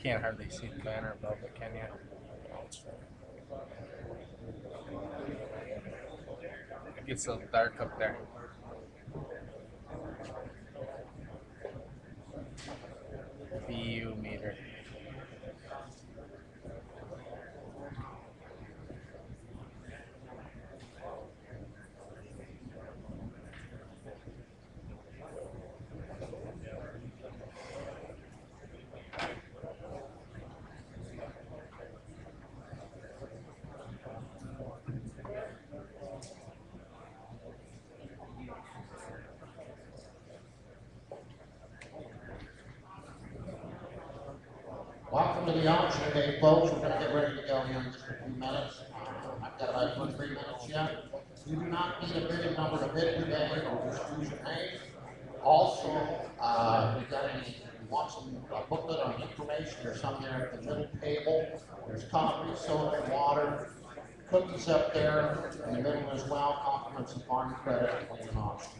Can't hardly see the banner above it, can you? It gets so dark up there. BU meter. Welcome to the auction today, folks. We're going to get ready to go here in just a few minutes. I've got about 2 or 3 minutes yet. You do not need a bidding number to bid today, or just choose your name. Also, we've got any, you want some booklet on information, there's some there at the middle table. There's coffee, soda, water, cookies up there in the middle as well, compliments of farm credit and Wieman auction.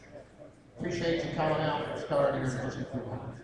Appreciate you coming out. We'll start here in just a few minutes.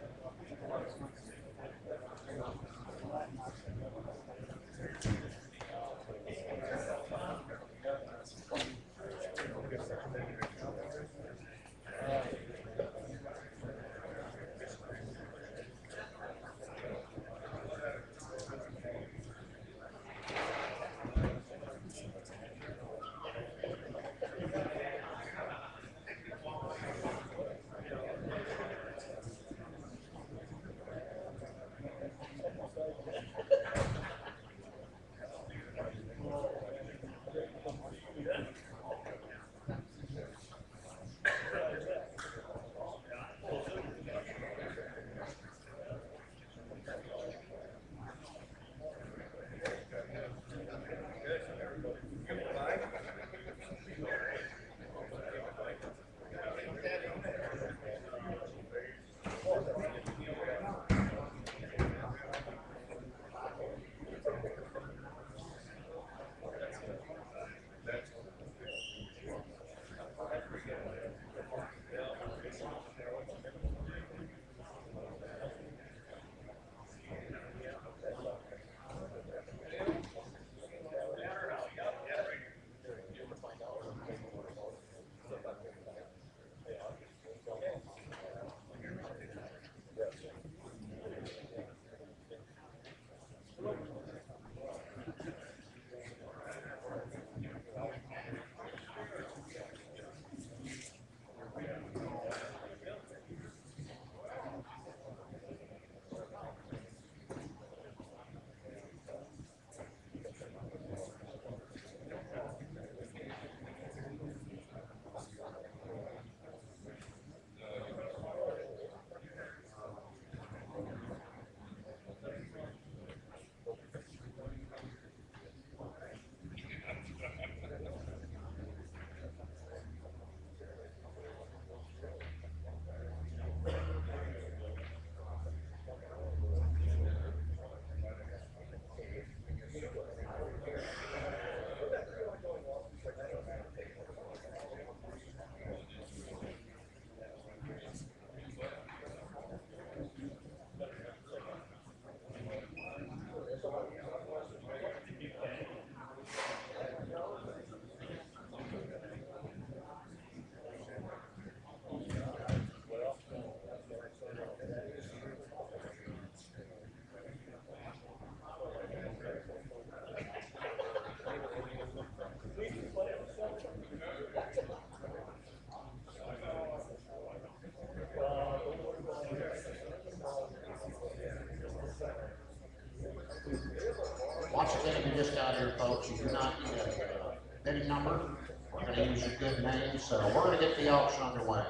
Once again, if you just got here, folks, you do not need a bidding number. We're going to use your good name, so we're going to get the auction underway.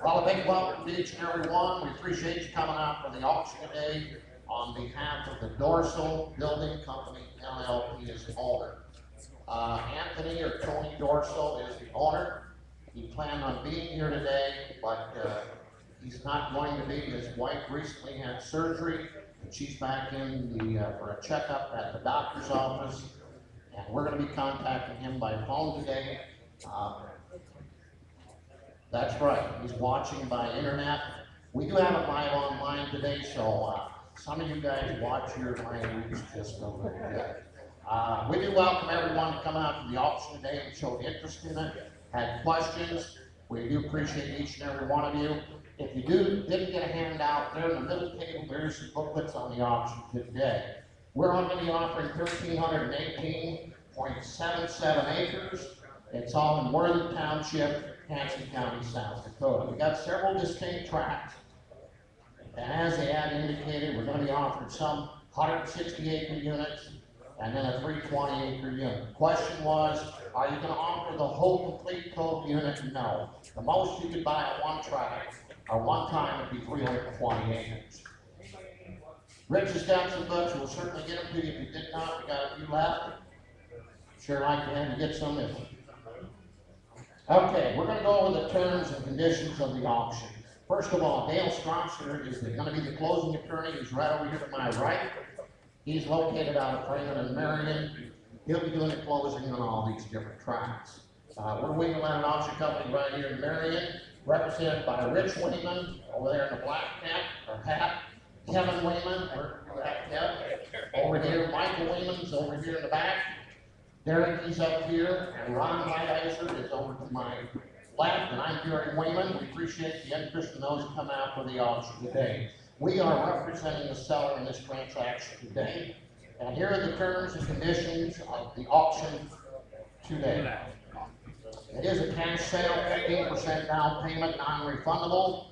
Well, a big welcome to each and every one. We appreciate you coming out for the auction today on behalf of the Dorso Building Company LLP as the owner. Anthony or Tony Dorso is the owner. He planned on being here today, but he's not going to be. His wife recently had surgery. She's back in for a checkup at the doctor's office, and we're going to be contacting him by phone today. That's right, he's watching by internet. We do have it live online today, so Some of you guys watch your language just a little bit. We do welcome everyone to come out to the auction today and show interest in it, had questions. We do appreciate each and every one of you. If you didn't get a handout, there in the middle table, there's some booklets on the auction today. We're going to be offering 1,318.77 acres. It's all in Worthing Township, Hanson County, South Dakota. We got several distinct tracts. And as the ad indicated, we're going to be offering some 160 acre units and then a 320 acre unit. The question was, are you going to offer the whole complete cove unit? No. The most you could buy at one tract or one time would be 320 acres. Rich has got some books. We'll certainly get them to you. If you did not, we got a few left. Sure like to have you get some in. Okay, we're going to go over the terms and conditions of the auction. First of all, Dale Strasser is going to be the closing attorney. He's right over here to my right. He's located out of Freeman and Marion. He'll be doing the closing on all these different tracts. We're Wieman Land Auction Company right here in Marion, represented by Rich Wieman over there in the black hat. Kevin Wieman, over here. Michael Wieman's over here in the back. Derek, he's up here, and Ron Lighthizer is over to my left, and I'm Gary Wieman. We appreciate the interest in those who come out for the auction today. We are representing the seller in this transaction today, and here are the terms and conditions of the auction today. It is a cash sale, 15% down payment, non-refundable.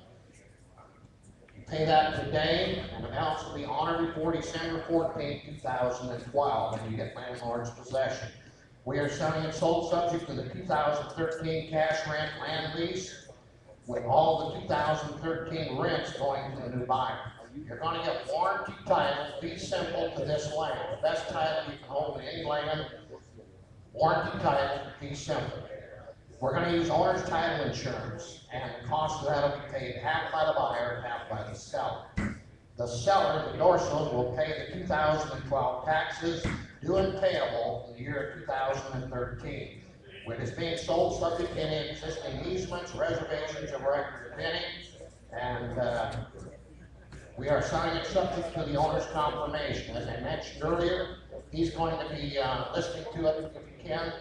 You pay that today, and the balance will be honored before December 14, 2012, when you get landlord's possession. We are selling it sold subject to the 2013 cash rent land lease, with all the 2013 rents going to the new buyer. You're going to get warranty title, fee simple to this land. The best title you can hold in any land, warranty title, fee simple. We're going to use owner's title insurance, and the cost of that will be paid half by the buyer, half by the seller. The seller, the Dorso, will pay the 2012 taxes due and payable in the year 2013. When it's being sold subject to any existing easements, reservations of record, if any, and we are selling it subject to the owner's confirmation. As I mentioned earlier, he's going to be listening to it if he can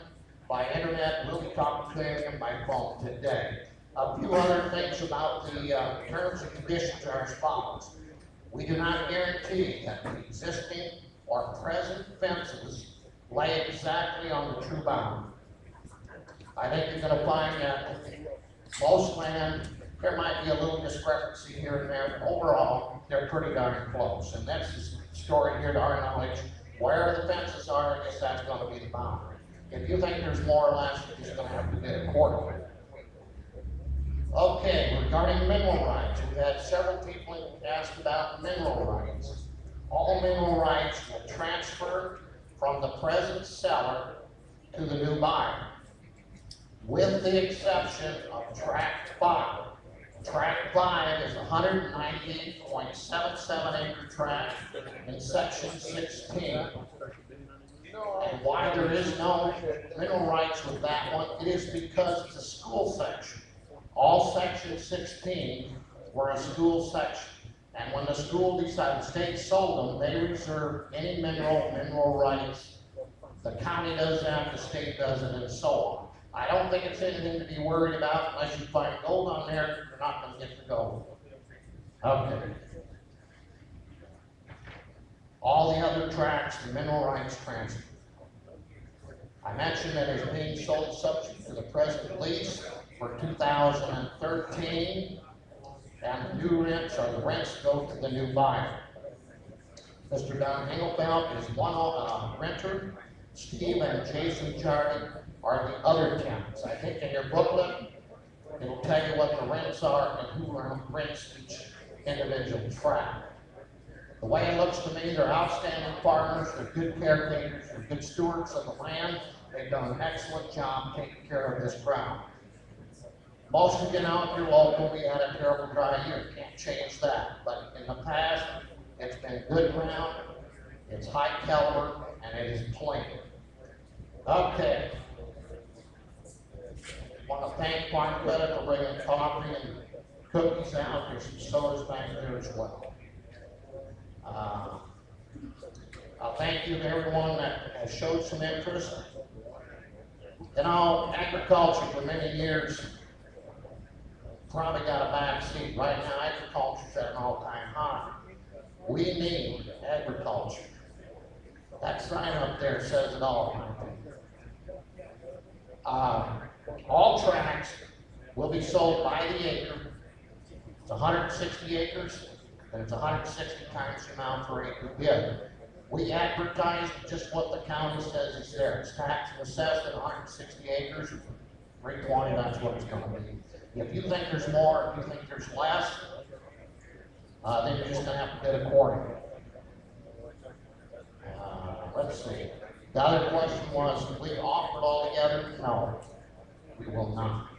by internet. We'll be talking to him by phone today. A few other things about the terms and conditions are as follows. We do not guarantee that the existing or present fences lay exactly on the true boundary. I think you're going to find that most land, there might be a little discrepancy here and there, but overall, they're pretty darn close. And that's the story here to our knowledge. Where the fences are, I guess that's going to be the boundary. If you think there's more or less, you're just going to have to bid accordingly. Okay, regarding mineral rights, we've had several people ask about mineral rights. All mineral rights will transfer from the present seller to the new buyer, with the exception of Tract 5. Tract 5 is a 198.77 acre tract in Section 16. And why there is no mineral rights with that one, it is because it's a school section. All Section 16 were a school section. And when the school decided, the state sold them, they reserved any mineral rights. The county does that, the state does it, and so on. I don't think it's anything to be worried about unless you find gold on there, you're not going to get the gold. Okay. All the other tracts, the mineral rights transfer. I mentioned that it's being sold subject to the present lease for 2013, and the new rents or the rents go to the new buyer. Mr. Don Engelfeld is one renter. Steve and Jason Jardy are the other tenants. I think in your booklet, it'll tell you what the rents are and who rents each individual tract. The way it looks to me, they're outstanding farmers, they're good caretakers, they're good stewards of the land. They've done an excellent job taking care of this ground. Most of you know, if you're local, we had a terrible dry year. Can't change that. But in the past, it's been good ground, it's high caliber, and it is plain. Okay. I want to thank Farm Credit for bringing coffee and cookies out. There's some sodas back there as well. I'll thank you to everyone that has showed some interest. You know, agriculture for many years probably got a bad seat. Right now, agriculture's at an all-time high. We need agriculture. That sign up there says it all, I think. All tracts will be sold by the acre. It's 160 acres, and it's 160 times the amount per acre bid. We advertise just what the county says is there. It's taxed and assessed at 160 acres, 320, that's what it's gonna be. If you think there's more, if you think there's less, then you're just gonna have to bid accordingly. Let's see. The other question was, will we offer it all together? No, we will not.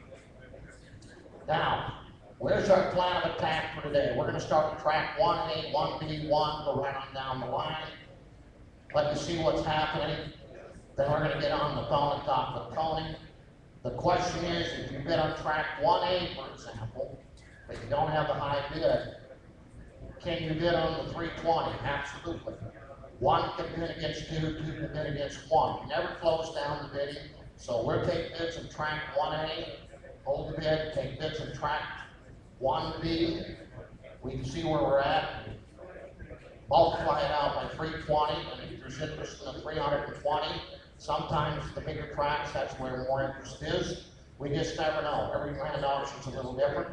Now, where's our plan of attack for today? We're gonna start with track 1A, 1B, 1, go right on down the line. Let you see what's happening. Then we're gonna get on the phone and talk with Tony. The question is, if you bid on track 1A, for example, but you don't have the high bid, can you bid on the 320? Absolutely. One can bid against two, two can bid against one. It never flows down the bidding. So we'll take bids in track 1A, hold the bid, take bids in track 1B. We can see where we're at. Multiply it out by 320, and if there's interest in the 320, sometimes the bigger tracks, that's where more interest is. We just never know. Every land auction's a little different,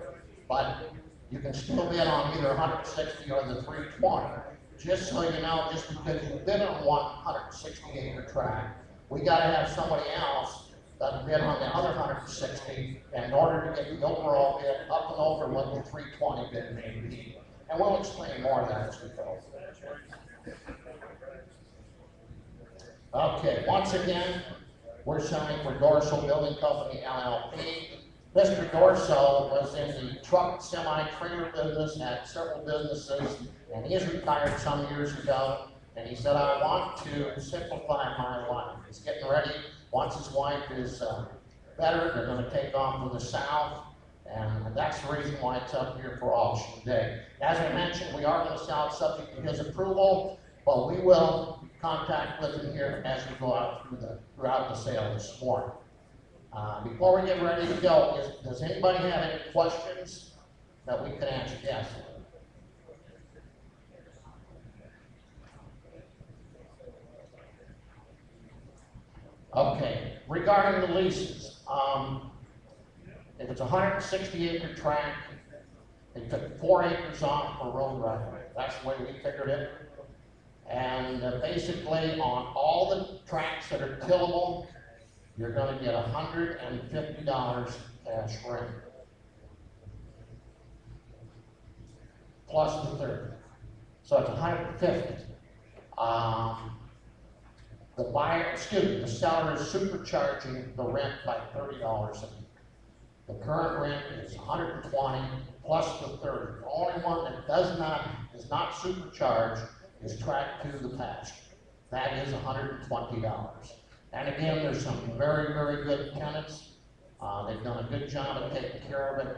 but you can still bid on either 160 or the 320. Just so you know, just because you bid on 160 acre tract, we gotta have somebody else that bid on the other 160 in order to get the overall bid up and over what the 320 bid may be. And we'll explain more of that as we go. Okay, once again, we're selling for Dorso Building Company, LLP. Mr. Dorso was in the truck semi-trailer business, had several businesses, and he is retired some years ago. And he said, I want to simplify my life. He's getting ready. Once his wife is better, they're going to take off to the south. And that's the reason why it's up here for auction today. As I mentioned, we are going to sell it subject to his approval, but we will contact with him here as we go out throughout the sale this morning. Before we get ready to go, does anybody have any questions that we can answer? Yes. Okay, regarding the leases, if it's a 160 acre tract, they took 4 acres off for road right of way. That's the way we figured it. And basically on all the tracts that are tillable, you're going to get $150 cash rent. Plus the 30. So it's 150. The seller is supercharging the rent by $30 a month. The current rent is 120 plus the 30. The only one that is not supercharged is tract 2, the pasture. That is $120. And again, there's some very, very good tenants. They've done a good job of taking care of it.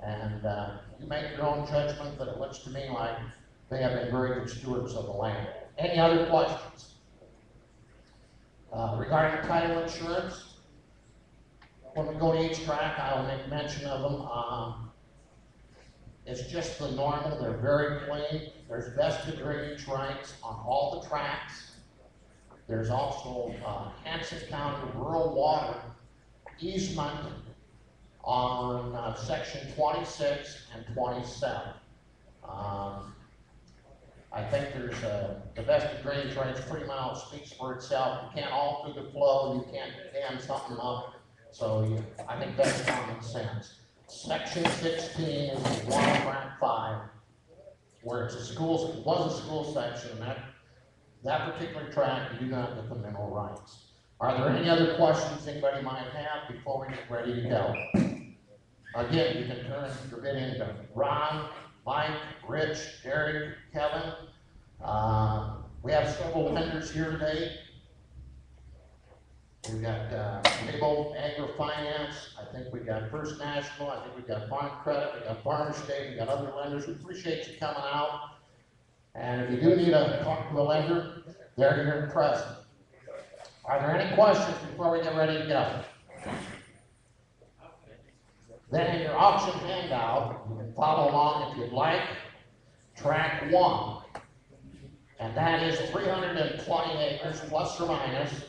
And you make your own judgment, but it looks to me like they have been very good stewards of the land. Any other questions? Regarding title insurance, when we go to each track, I will make mention of them. It's just the normal, they're very clean. There's vested drainage rights on all the tracks. There's also Hanson County rural water easement on section 26 and 27. I think there's the vested drainage rights pretty much speaks for itself. You can't alter the flow, you can't dam something up. So I think that's common sense. Section 16 is the water track 5, where it's a school, it was a school section. That particular track, you do not get the mineral rights. Are there any other questions anybody might have before we get ready to go? Again, you can turn your bid into Ron, Mike, Rich, Eric, Kevin. We have several vendors here today. We've got Tillable, Agri-Finance. I think we've got First National. I think we've got Farm Credit. We've got Farmer State. We've got other lenders. We appreciate you coming out. And if you do need to talk to a lender, they're here present. Are there any questions before we get ready to go? Then in your auction handout, you can follow along if you'd like, track 1. And that is 320 acres plus or minus,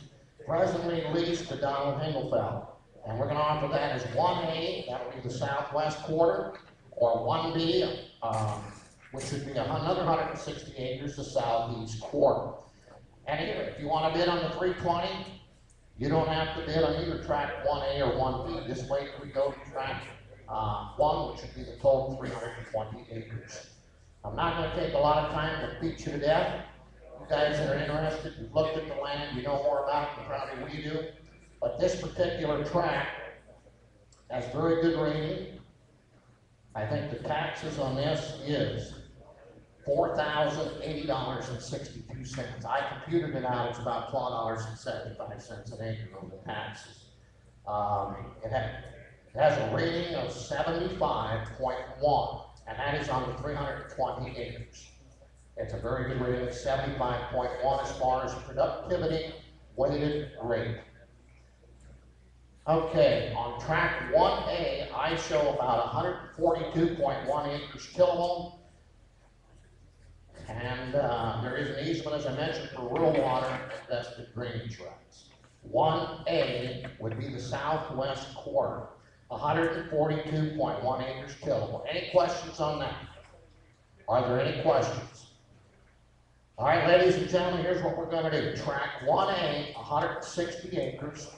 presently leased to Donald Hingelfeld. And we're going to offer that as 1A, that would be the southwest quarter, or 1B, which would be another 160 acres, the southeast quarter. And here, if you want to bid on the 320, you don't have to bid on either track 1A or 1B. Just wait till we go to track 1, which would be the total 320 acres. I'm not going to take a lot of time to beat you to death. You guys that are interested, you've looked at the land, you know more about it than probably we do. But this particular tract has very good rating. I think the taxes on this is $4,080.62. I computed it out, it's about $12.75 an acre on the taxes. It has a rating of 75.1, and that is on the 320 acres. It's a very good rating, 75.1 as far as productivity weighted rate. Okay, on track 1A, I show about 142.1 acres tillable. And there is an easement, as I mentioned, for rural water and vested drainage rights. 1A would be the southwest quarter, 142.1 acres tillable. Any questions on that? Are there any questions? All right, ladies and gentlemen, here's what we're going to do. Track 1A, 160 acres.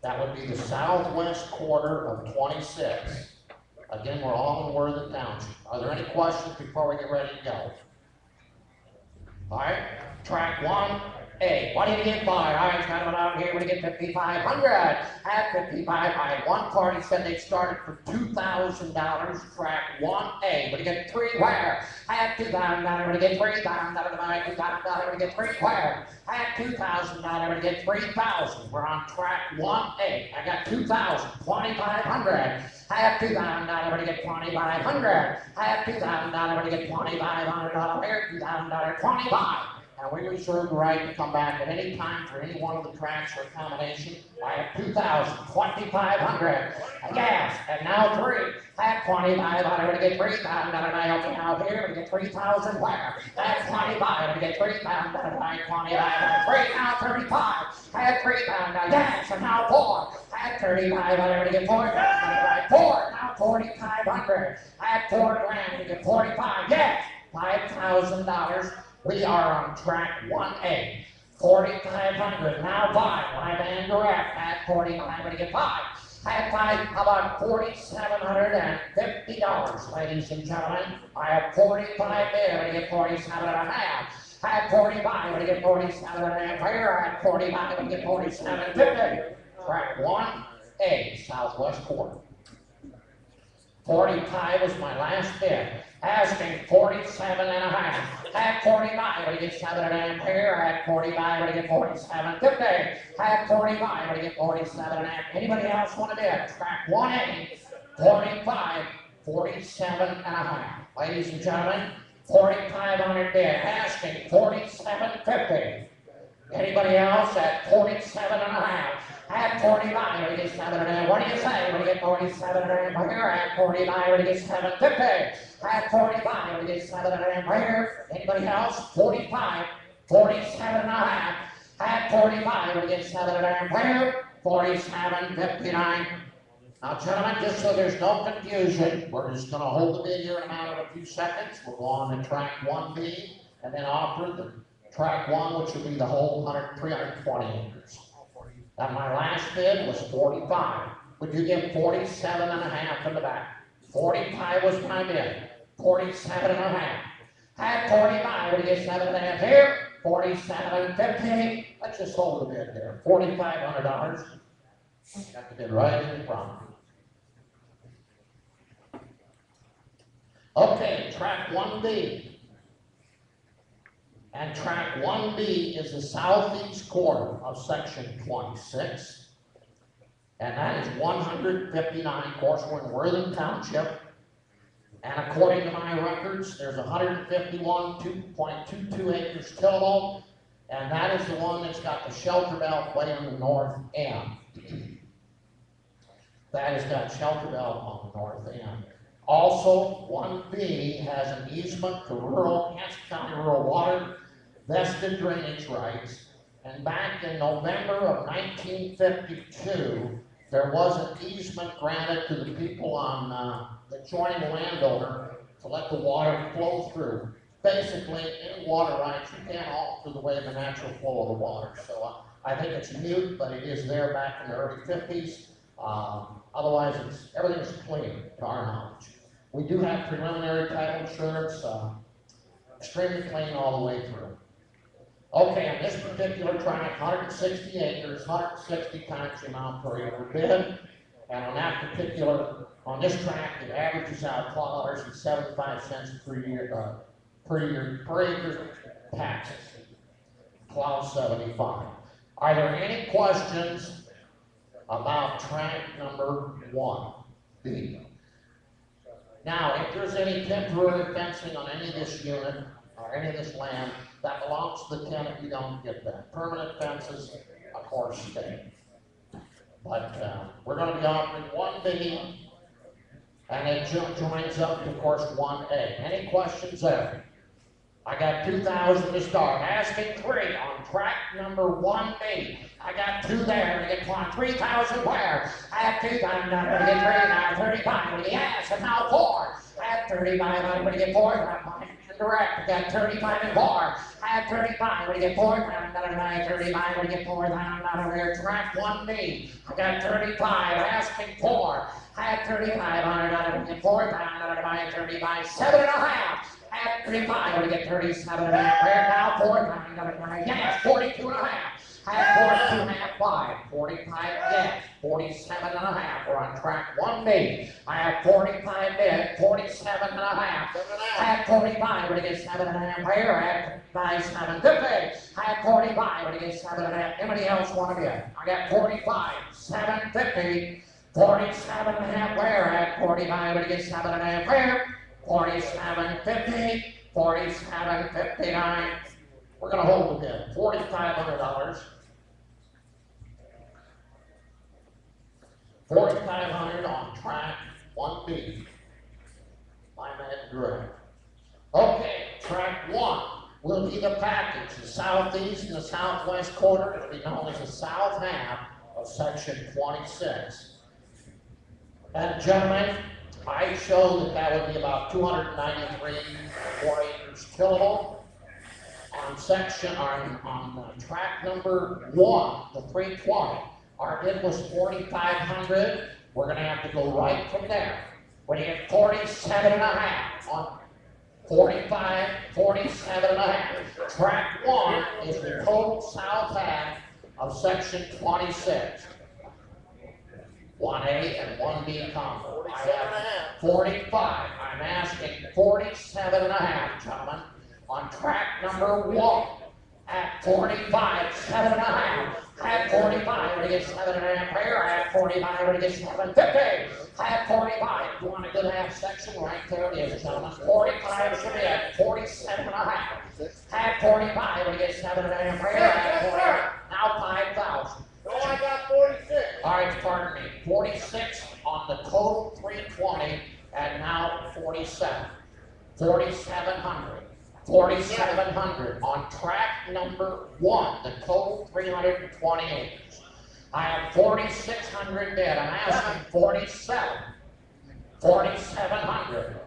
That would be the southwest quarter of 26. Again, we're all in Worthing Township. Are there any questions before we get ready to go? All right, track 1A. What did you get for? All right, it's got it out here. What do you get? 5,500. At 5,500, one party said they started for $2,000. Track 1A. What do you get? 3 where? At $2,000. What do you get? $3,000. $2,000. What do you get? 3 where? At $2,000. What do you get? 3,000. We're on track 1A. I got 2,000. 2,500. I have $2,000, what do you get? 2,500. I have $2,000, what do you get? $2,500 here, $2,000, 25. And we reserve the right to come back at any time for any one of the tracks or combination. I have 2,000, 2,500. Yes, and now 3. I have 2,500, what do you get? $3,000. I help you out here, what do you get? 3,000 where? I have 25, what do you get? $3,000. I have 25, 3, now 35. I have 3,000, yes, and now 4. I have 3,500, what do you get? 4,000. 4, now 4,500. I have 4 grand, what do you get? 45, yes, $5,000. We are on track 1A, 4,500, now 5, live and direct, at 49, what do you get? 5. At 5, how about $4,750, ladies and gentlemen? I have 45 there, what do you get? 47 and a half. I have 45, what do you get? 47 and a half here. I have 45, what do you get? 47.50. Track 1A, southwest quarter. 45 was my last bid. Asking 47 and a half. At 45, what do you get? 7 and a half here. At 45, what do you get? 47.50. At 45, what do you get? 47 and a half. Anybody else want to bid? Track 1A, 45, 47 and a half. Ladies and gentlemen, 4,500 bid. Asking 47.50. Anybody else at 47 and a half? At 45, what do you get? 7 and a half. What do you say? What do you get? 47 and a half here. At 45, what do you get? 7.50. At 45, what do you get? 7 and a half here. Anybody else? 45, 47 and a half. At 45, what do you get? 7 and a half here. 47.59. Now, gentlemen, just so there's no confusion, we're just going to hold the bid here in a matter of a few seconds. We'll go on to track 1B and then offer the track 1, which will be the whole 320 acres. And my last bid was 45. Would you give 47 and a half in the back? 45 was my bid. 47 and a half. At 45, would you get 7 and a half here? 47.50. Let's just hold the bid there. $4,500. Got the bid right in front. Okay, track 1B. And track 1B is the southeast quarter of section 26. And that is 159. Of course, we're in Worthing Township. And according to my records, there's 151.22 acres tillable, and that is the one that's got the shelter belt way on the north end. That has got shelter belt on the north end. Also, 1B has an easement to Hanson County Rural Water, vested drainage rights, and back in November of 1952, there was an easement granted to the people on the adjoining landowner to let the water flow through. Basically, in water rights, you can't alter the way the natural flow of the water. So I think it's mute, but it is there back in the early 50s. Otherwise, everything's clean to our knowledge. We do have preliminary title insurance, extremely clean all the way through. Okay, on this particular tract, 160 acres, 160 times the amount per acre bid. And on that particular, on this tract, it averages out $12.75 per acre taxes. $12.75. Are there any questions about tract number 1B? Now, if there's any temporary fencing on any of this unit or any of this land that belongs to the tenant, you don't get that. Permanent fences, of course, stay. But we're going to be offering 1B, and it joins up to, of course, 1A. Any questions there? I got 2,000 to start. Asking 3 on tract number 1B. I got 2 there. I get 3,000 where? I have 2,000. I'm going to get 3. Now 35. I'm going to get yes. And now 4. I have 35. I'm going to get 4. I'm direct. I got 35 and 4. I have 35. I'm going to get 4. I'm going to get 35. I'm going to get 4. I'm not over here. Tract 1B. I got 35. Asking 4. I have 35. I'm going to get 4. I'm going to buy 35. 7.5. At 35, I'm going to get 37 and a half. There now, 4. Yes, 42 and a half. I have 42 and a half, 5. 45, yes. 47 and a half. We're on track 1B. I have 45 bid, 47 and a half. I have 45, I'm going to get 7 and a half here. I have 57, 50. I have 45, I'm going to get 7 and a half. Anybody else want to bid? I got 45, 750. 47 and a half where? I have 45, I'm going to get 7 and a half where? 47.50, 47.59. We're going to hold the bid. $4,500. $4,500 on track 1B. My man direct. Okay, track 1 will be the package. The southeast and the southwest quarter will be known as the south half of section 26. And gentlemen, I showed that would be about 293 4 acres tillable. On section, on track number 1, the 320, our bid was 4,500. We're going to have to go right from there. We're going to get 47 and a half on 45, 47 and a half. Track 1 is the total south half of section 26. 1A and 1B combo. I have 45. I'm asking 47 and a half, gentlemen, on track number 1 at 45, 7 and a half. I have 45, I'm going to get 7 and a half here. I have 45, I'm going to get 750. I have 45. If you want a good half section, right there it is, gentlemen. 45 should be at 47 and a half. I have 45, I'm going to get 7 and a half here. I have 40. Now 5,000. No, I got 46. All right, pardon me. 46 on the total 320, and now 47. 4,700. 4,700 on track number 1, the total 320 acres. I have 4,600 bid. I'm asking 47. 4,700.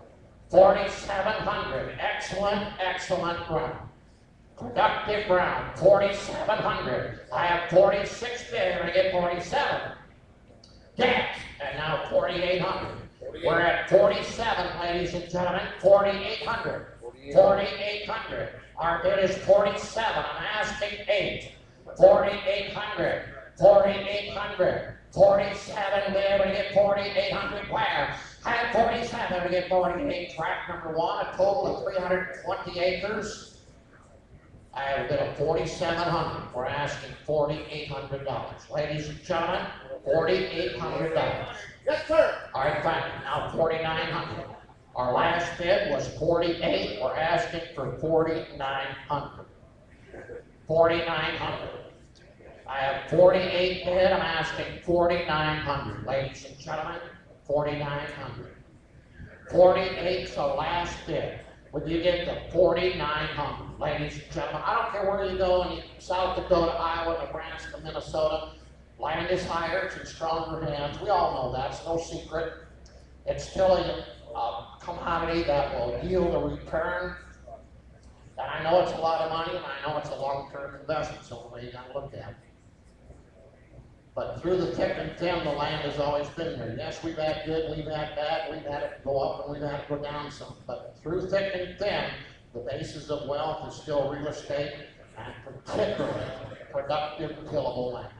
4,700. Excellent, excellent ground. Productive ground, 4,700. I have 46 bid, I'm going to get 47. Gas, and now 4,800. We're at 47, ladies and gentlemen, 4,800. 4,800. Our bid is 47, I'm asking 8. 4,800. 4,800. 47 bid, I'm going to get 4,800 where? I have 47, I'm going to get 48. Track number 1, a total of 320 acres. I have a bid of 4,700. We're asking $4,800. Ladies and gentlemen, $4,800. Yes, sir. All right, fine. Now 4,900. Our last bid was 48. We're asking for 4,900. 4,900. I have 48 bid. I'm asking 4,900. Ladies and gentlemen, 4,900. 48's the last bid. Would you get the 4,900? Ladies and gentlemen, I don't care where you go in South Dakota, Iowa, Nebraska, Minnesota. Land is higher, it's in stronger hands. We all know that, it's no secret. It's still a commodity that will yield a return. And I know it's a lot of money, and I know it's a long-term investment, so the way you gotta look at it. But through the thick and thin, the land has always been there. Yes, we've had good, we've had bad, we've had it go up and we've had it go down some. But through thick and thin, the basis of wealth is still real estate, and particularly productive tillable land.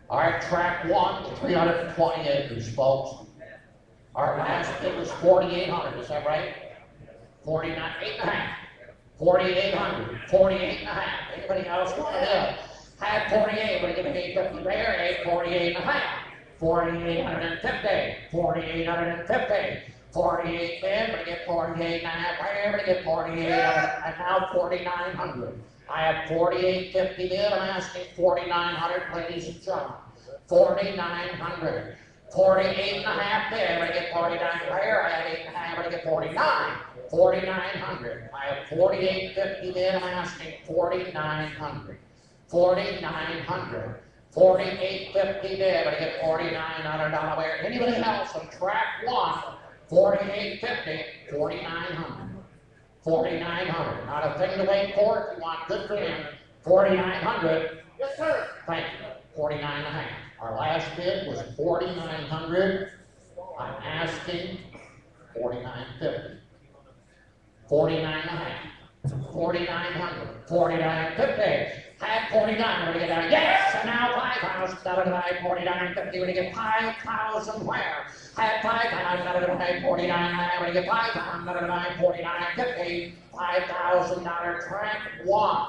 All right, track 1, 320 acres, folks. Our last bid was 4,800, is that right? 49, 8.5. 4,800, 48 and a half. Anybody else want to bid? Had 48, we're going to get 850 there, 48 and a half. 4,850, 4,850. 48 bid, we're going to get 48 and a half there, we're going to get 48, and now 4,900. I have 48.50 bid, I'm asking 4,900, ladies and gentlemen. 4,900. 48 and a half bid, I'm going to get 49 there, I have 8 and a half, I'm going to get 49. 4,900. I have 48.50 bid, I'm asking 4,900. 4,900. 48.50 bid, I'm going to get $4,900 there. Anybody else on track 1? 48.50, 4,900. 4,900. Not a thing to wait for. If you want good for him, 4,900. Yes, sir. Thank you. 49 and a half. Our last bid was 4,900. I'm asking 49.50. 49 and a half. 4,900. 49.50. Had 49. We're gonna get down. Yes, and now 5,000. Divide 49.50. We're gonna get 5,000 where? Had 5,000. Divide 49. We're gonna get 5,000. Divide 49.50. $5,000 track 1.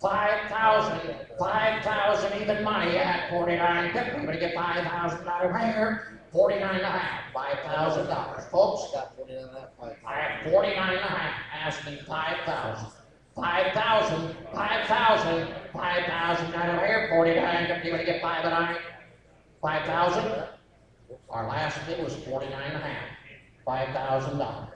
5,000. 5,000 even money at 49.50. We're gonna get $5,000 where? 49 and a half. $5,000. Folks, I have 49 and a half. Asking 5,000. 5,000, 5,000, 5,000 down over here, 49, you're gonna get 5 and 9, 5,000. Our last bid was 49 and a half, $5,000,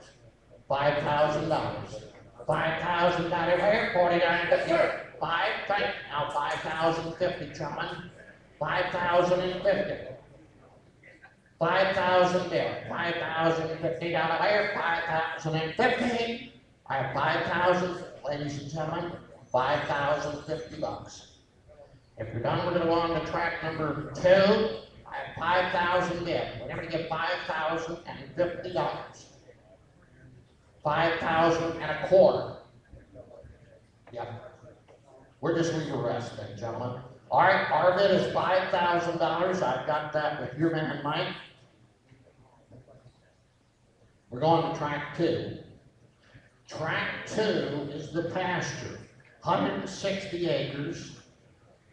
$5,000, 5,000 down over here, 49, 50, 5, thank you. Now 5,050, gentlemen, 5,050. 5,000 there, 5,050 down over here, 5,050. I have 5,000, ladies and gentlemen, $5,050. If you're done, we're going to go on to track number 2. I have 5,000 bid. We're going to get $5,050. 5,000 and a quarter. Yep. We're just leave the rest then, gentlemen. All right, our bid is $5,000. I've got that with your man, Mike. We're going to track 2. Track 2 is the pasture, 160 acres,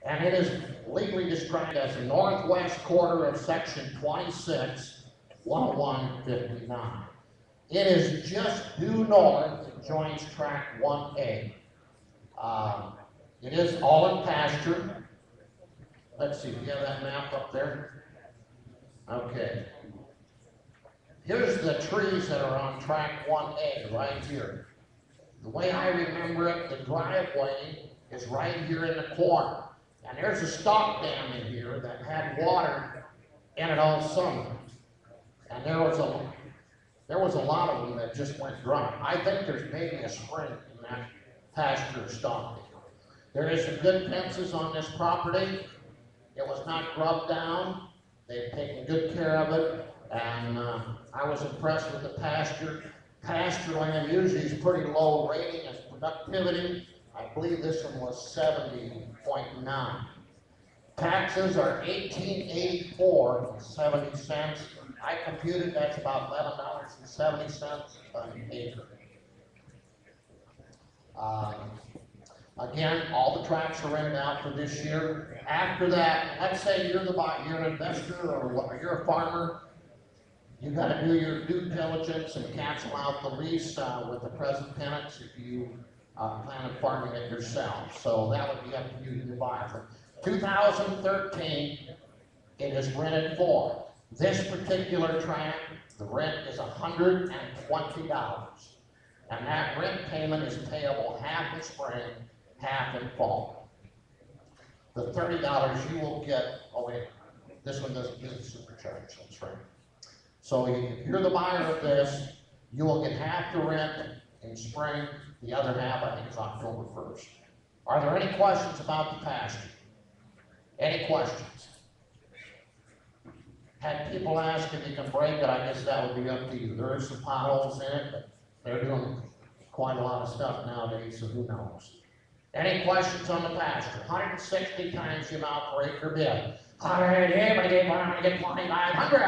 and it is legally described as the northwest quarter of section 26, 10159. It is just due north, it joins track 1A. It is all in pasture. Let's see, do you have that map up there? Okay. Here's the trees that are on track 1A right here. The way I remember it, the driveway is right here in the corner. And there's a stock dam in here that had water in it all summer. And there was a lot of them that just went dry. I think there's maybe a spring in that pasture stock dam. There is some good fences on this property. It was not grubbed down. They've taken good care of it. And I was impressed with the pasture. Pasture land usually is pretty low rating as productivity. I believe this one was 70.9. Taxes are $18.84.70. I computed that's about $11.70 an acre. Again, all the tracts are rented out for this year. After that, let's say you're an investor or you're a farmer. You gotta do your due diligence and cancel out the lease with the present tenants if you plan on farming it yourself. So that would be up to you to buy. For 2013, it is rented for. This particular tract, the rent is $120. And that rent payment is payable half in spring, half in fall. The $30 you will get, oh wait, this one doesn't get a supercharge, that's right. So if you're the buyer of this, you will get half the rent in spring, the other half I think is October 1st. Are there any questions about the pasture? Any questions? Had people ask if you can break it, I guess that would be up to you. There are some potholes in it, but they're doing quite a lot of stuff nowadays, so who knows? Any questions on the pasture? 160 times the amount per acre bid. All right, everybody, I'm gonna get 2,500.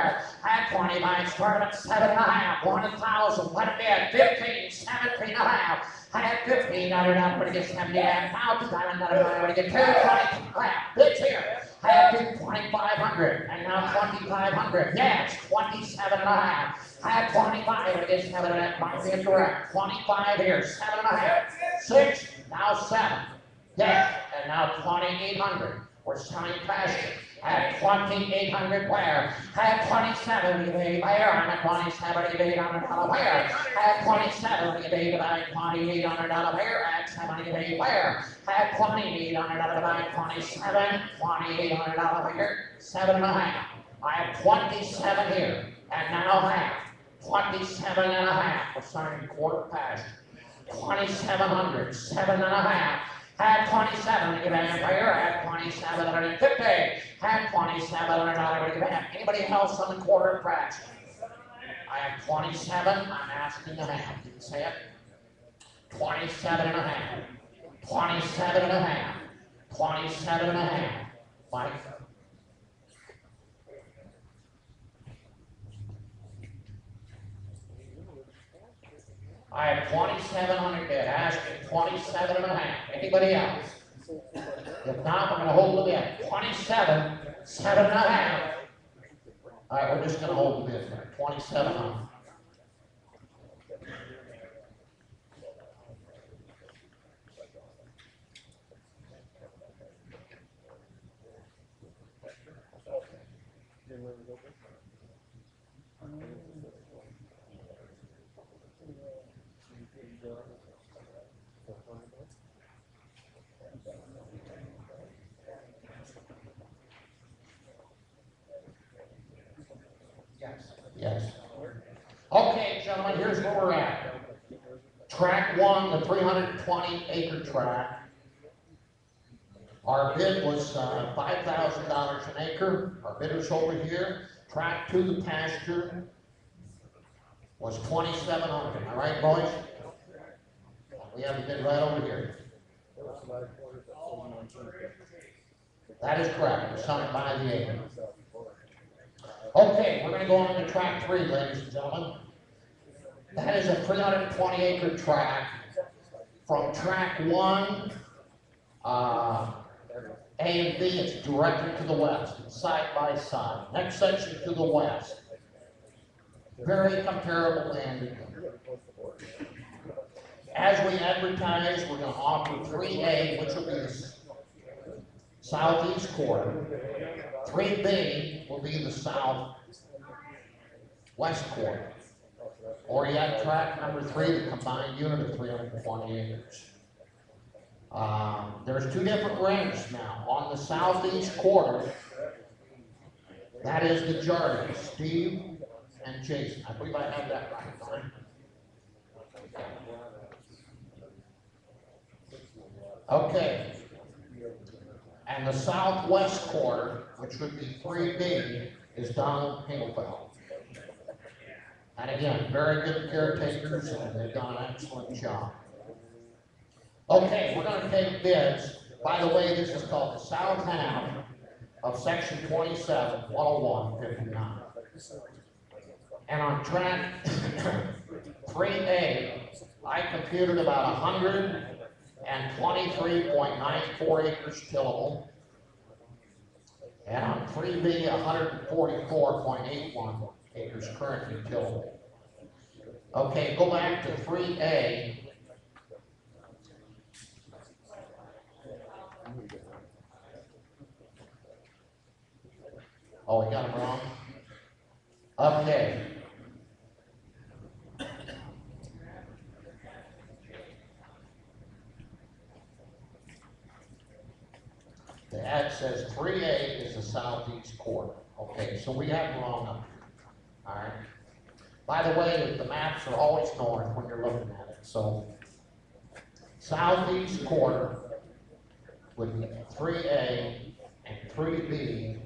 At 25, start at 7.5, 1,000, let it bid, 15, 17.5. I had 1,500, I'm gonna get 78,000, I'm gonna get 2,25, bids here. I had 2,500, and now 2,500, yes, 27.5. I had 25, I'm gonna get 7.5, might be incorrect, 25 here, 7.5, 6, now 7, yes, and now 2,800, we're selling pasture. At 2,800 where? At 27 where? I'm at 27 where? At 27 about $2,800 where? At 78 where? At $2,800 about 27, $2,800 here, 7.5. I have 27 here, and now half, 27.5. We're selling quarter pasture. 2,700, 7.5. Had 27 give empire, had 2,750, had $2,700 give amp. Anybody else on the quarter fraction? I have 27, I'm asking the half. Did you say it? 27.5, 27.5, 27.5. Mike? I have 2,700 bid, asking 27.5. Anybody else? If not, we're gonna hold the bid. 27, 7.5. All right, we're just gonna hold the bid there. 2,700. Yes. Okay, gentlemen, here's where we're at. Track 1, the 320-acre tract. Our bid was $5,000 an acre. Our bidder's over here. Track 2, the pasture, was $2,700. Am I right, boys? We have the bid right over here. That is correct. We're selling by the acre. Okay, we're going to go on to track 3, ladies and gentlemen. That is a 320-acre tract. From track 1, A and B, it's directly to the west, it's side by side. Next section to the west. Very comparable land. As we advertise, we're going to offer 3A, which will be the southeast quarter. 3B will be the southwest quarter. Or yet tract number 3, the combined unit of 320 acres. There's 2 different rents now. On the southeast quarter, that is the Jardins, Steve and Jason. I believe I have that right, okay. And the southwest quarter, which would be 3B, is Donald Hingelfeld. And again, very good caretakers, and they've done an excellent job. Okay, we're going to take bids. By the way, this is called the south half of section 27, 10159. And on track 3A, I computed about 123.94 acres tillable. And on 3B, 144.81 acres currently tillable. Okay, go back to 3A. Oh, we got them wrong? Okay. The ad says 3A is the southeast quarter. Okay, so we have them wrong up here. All right. By the way, the maps are always north when you're looking at it. So southeast quarter would be 3A and 3B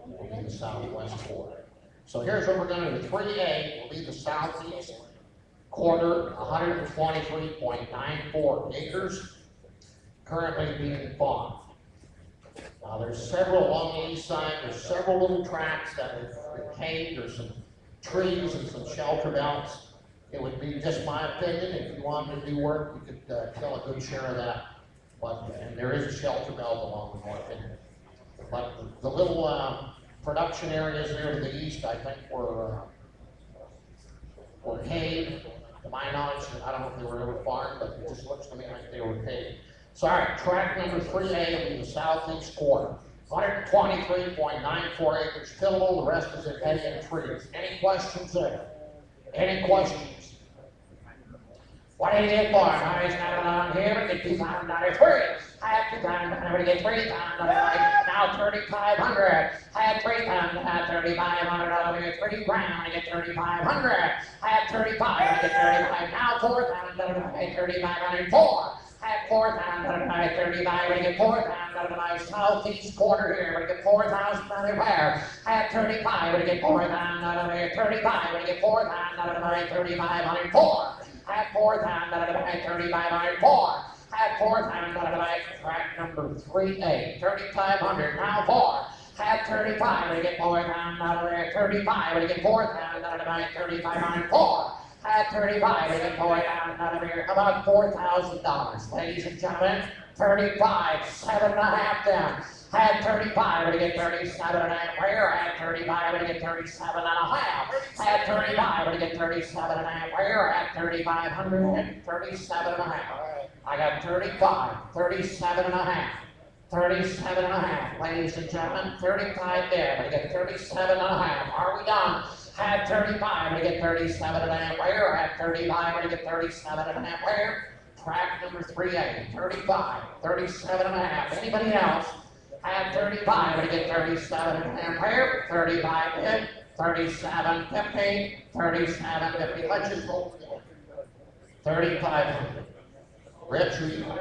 will be the southwest quarter. So here's what we're going to do. 3A will be the southeast quarter, 123.94 acres, currently being farmed. Now there's several along the east side, there's several little tracts that have been paved, there's some trees and some shelter belts. It would be just my opinion, if you wanted to do work, you could kill a good share of that. But, and there is a shelter belt along the north end. But the little production areas there to the east, I think were paved. To my knowledge, I don't know if they were ever farmed, but it just looks to me like they were paved. So, all right, tract number 3A will be the southeast quarter. 123.94 acres tillable, the rest is in eddy and trees. Any questions there? Any questions? What is it for? I was not around here, but get $2,000 free. I have $2,000, I'm going to get $3,000, now $3,500. I had $3,000, I had $3,500, get $3 grand, I get $3,500. I had $35, I get $35, now $4,000, I get $3,504. I had $4,000, I get $35, I get $4,000, southeast quarter here, I get $4,000 where? I had $35, I get $4,000, I get $35, I get $4,000, I get $3,504. I had $4,000, I get $3,504. I had $4,000, tract number 3A, $3,500, now 4. I had $35, I get $4,000, $35, I get $4,000, I get $3,504. I had $35, I get $4,000, about $4,000, ladies and gentlemen. 35, 7.5 down. I had 35, I get 37 and a half where? I had 35, I get 37 and a half. I had 35, I get 37 and a half where? I had 3,500, 37 and a half. I got 35, 37 and a half. 37 and a half, ladies and gentlemen. 35 there, I get 37 and a half. Are we done? I had 35, I get 37 and a half where? I had 35, I get 37 and a half where? Track number 3A, 35, 37 and a half. Anybody else? I had 35, I get 37 and a half where? 35 hit, 37, 50, 37, 50. Let's just go for it. 3,500. Rich, who you got?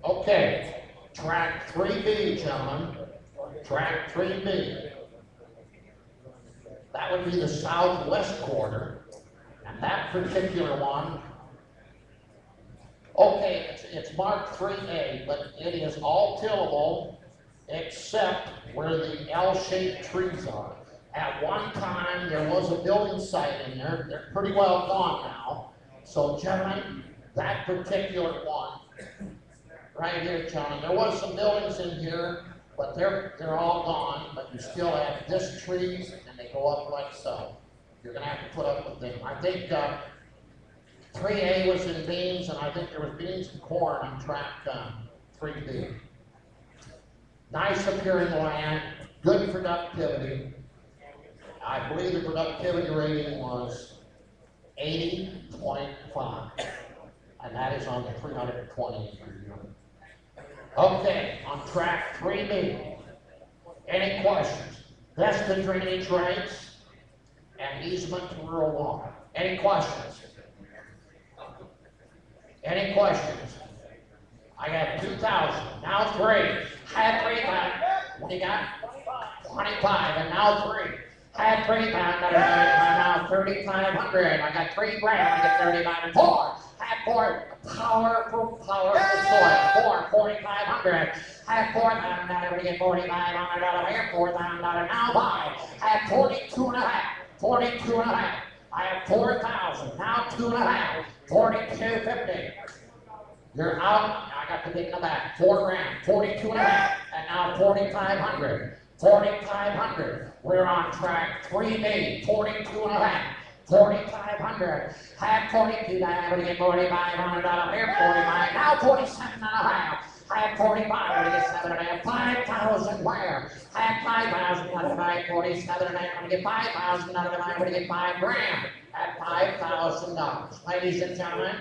Okay, track 3B, gentlemen. Track 3B. That would be the southwest quarter. And that particular one, okay, it's marked 3A, but it is all tillable except where the L-shaped trees are. At one time, there was a building site in there. They're pretty well gone now. So, gentlemen, that particular one, right here, gentlemen, there was some buildings in here, but they're all gone, but you still have disc trees, and they go up like so. You're going to have to put up with them. I think 3A was in beans, and I think there was beans and corn on track 3B. Nice appearing land, good productivity. I believe the productivity rating was 80.5, and that is on the 320 acre unit. Okay, on track 3B. Any questions? Vested drainage rights and easement to rural water. Any questions? Any questions? I got 2,000, now 3. I had 3,000. What do you got? 25, and now 3. I had 3,000, now 3,500. I got 3 grand, I get 35 and 4. I had 4 powerful soil, 4,500. I had $4,000, we get $4,500 here, $4,000 now 5. I had 42 and a half, 42 and a half. I have 4,000. Now 2.5. 42.50. You're out. I got the big in the back. 4 grand. 42.5. And now 4,500. 4,500. We're on track 3B. 42.5. 4,500. Have 42 down to get 4,500 out of here. 45. Now 47.5. Have 45 to get 7.5. 5,000 where? Have 5,000 out of the 47.5 to get 5,000 out of the mine to get 5 grand at $5,000. Ladies and gentlemen,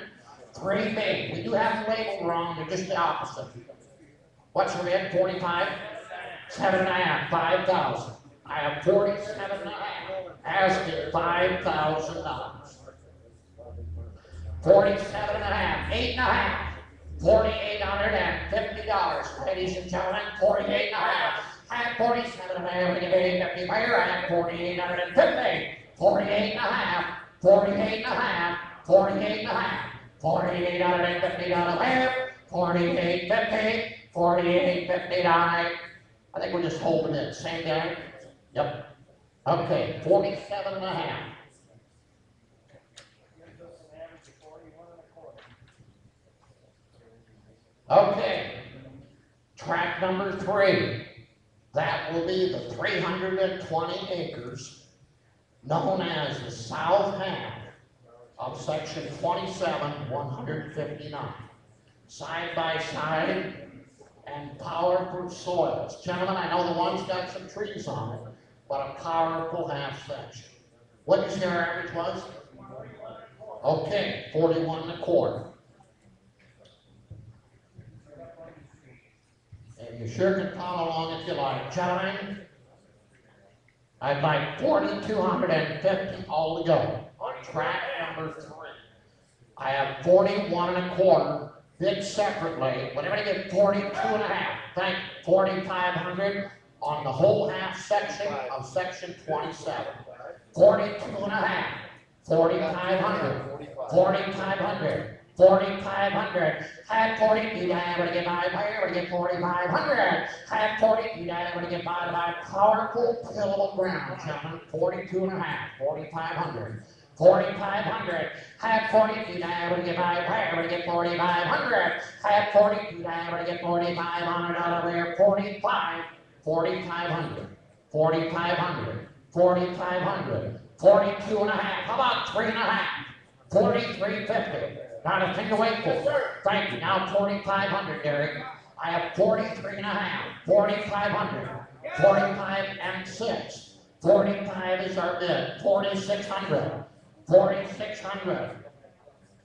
3B. We do have the label wrong. They're just the opposite. What's your bid? 45? 7.5. 5,000. I have 47.5. Asking $5,000. 47.5. 8.5. $4,850. Ladies and gentlemen, 48.5. Have 47.5 to get 850 buyer. I have 4,850. 48.5. 48.5. 48.5. $4,850 there. 48.50. 48.50. I think we're just holding it. Same guy? Yep. Okay, 47.5. Okay, track number 3. That will be the 320 acres known as the south half of section 27-159. Side by side and powerful soils. Gentlemen, I know the one's got some trees on it, but a powerful half section. What did you say our average was? Okay, 41.25. And you sure can follow along if you like. Gentlemen, I'd like 4,250 all to go on track number 3. I have 41.25 bid separately. Would anybody get 42.5? Thank you. 4,500 on the whole half section of section 27. 42.5. 4,500. 4,500. 4,500. Had 42 down, but to get 5 higher, but to get 4,500. Had 42 down, but to get 5 by powerful tillable ground, gentlemen. 42.5. 4,500. 4,500. Had 42 down, but to get 5 higher, but to get 4,500. Had 42 down, but to get 4,500 out of there. 45. 4,500. 4,500. 4,500. 42.5. How about 3.5? 43.50. Not a thing to wait for. Thank you. Now 4,500, Derek. I have 43.5. 4,500. 45 and 6. 45 is our bid. 4,600. 4,600.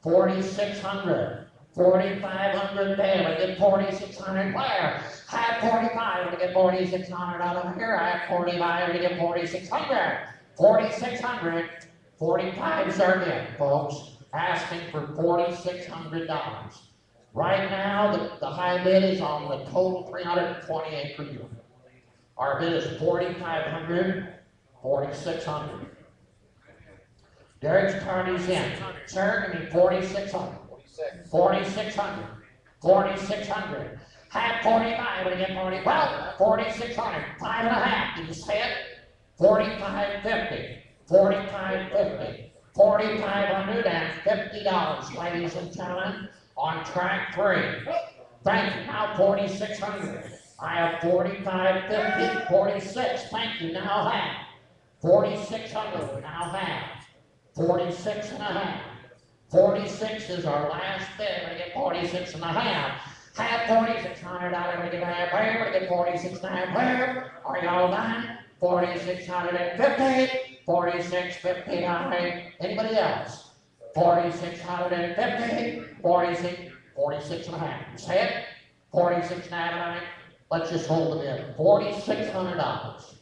4,600. 4,500 there. I get 4,600 where? Have 45 to get 4,600 out of here. I have 45 to get 4,600. 4,600. 45 is our bid, folks. Asking for $4,600. Right now, the high bid is on the total 320 acre unit. Our bid is 4,500, 4,600. Derek's card is in. Sir, give me 4,600. 4,600. 4,600. Have 45, but again 40. Well, 4,600. 5.5. Did you say it? 4,550. 4,550. $4,550, ladies and gentlemen, on track 3. Thank you. Now 4,600. I have 45.50, 46. Thank you. Now half. 4,600. Now half. 46.5. 46 is our last bid. We get 46.5. Have 4,600 out of it. Get half here. We get 46.5. Are y'all done? 4,650. 46.50. Anybody else? 4,650. 46.5. Say it. 46.5. Let's just hold it in. $4,600.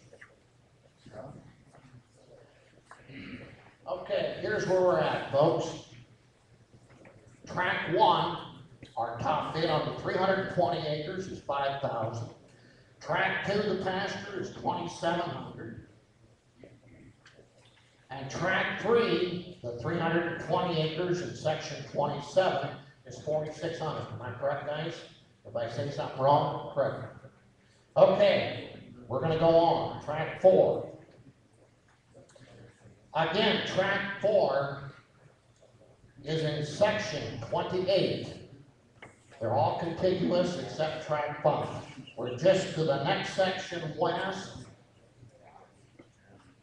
Okay, here's where we're at, folks. Track 1, our top bid on the 320 acres is 5,000. Track 2, the pasture, is 2,700. And track 3, the 320 acres in section 27 is 4,600. Am I correct, guys? If I say something wrong, correct me. Okay, we're going to go on. Track 4. Again, track 4 is in section 28. They're all contiguous except track 5. We're just to the next section west.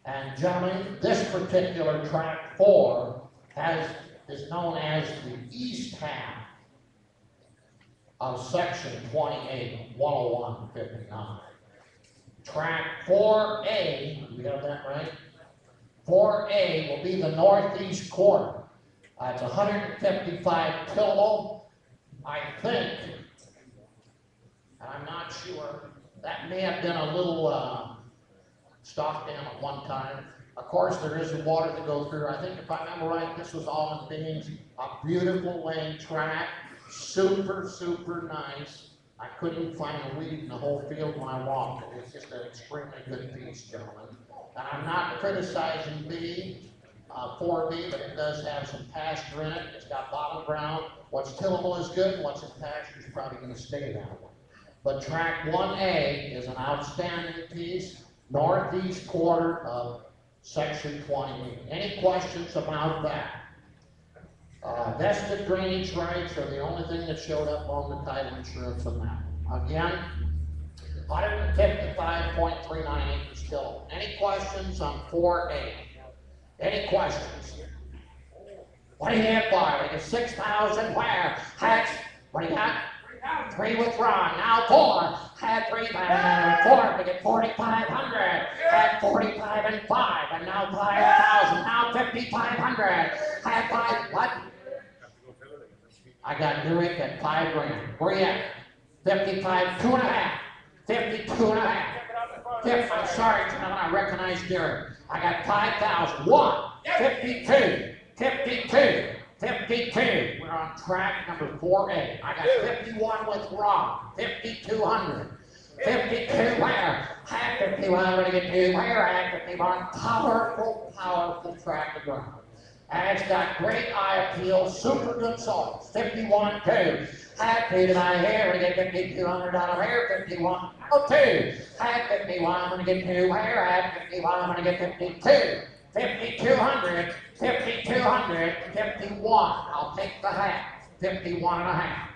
And gentlemen, this particular track 4 is known as the east half of section 28, 101-59. Track 4A, we have that right? 4A will be the northeast quarter. It's 155 tillable, I think, and I'm not sure. That may have been a little stock dam at one time. Of course, there is water to go through. I think if I remember right, this was almond beans, a beautiful laying track, super, super nice. I couldn't find a weed in the whole field when I walked it. It's just an extremely good piece, gentlemen. And I'm not criticizing B, 4B, but it does have some pasture in it. It's got bottom ground. What's tillable is good. What's in pasture is probably going to stay that way. But track 1A is an outstanding piece, northeast quarter of section 28. Any questions about that? Vested drainage rights are the only thing that showed up on the title insurance on that. Again, 155.39 acres tillable. Any questions on 4A? Any questions? What do you have for? We get 6,000 where? Hatch, what do you got? 3 withdrawn. Now 4. Had 3 and 4. We get 4,500. Had 45 and 5. And now 5,000. Now 5,500. Had 5. What? I got Derek at 5 grand. Where you at? 55, 2.5. 52.5. I'm sorry, gentlemen, I recognize Derek. I got 5,000. 1. 52. 52. 52. We're on track number 4A. I got 51 with Rob. 5,200. 52 where? Had 51. I'm going to get 2 where? Had 51. Powerful, powerful track of ground. And it's got great eye appeal, super good soils. 51, 2. Had 2 tonight here. We're going to get 5,200 out of here. 51, 2. Had 51. I'm going to get 2 where? Had 51. I'm going to get 52. 5,200, 5,200, 51. I'll take the half. 51 and a half.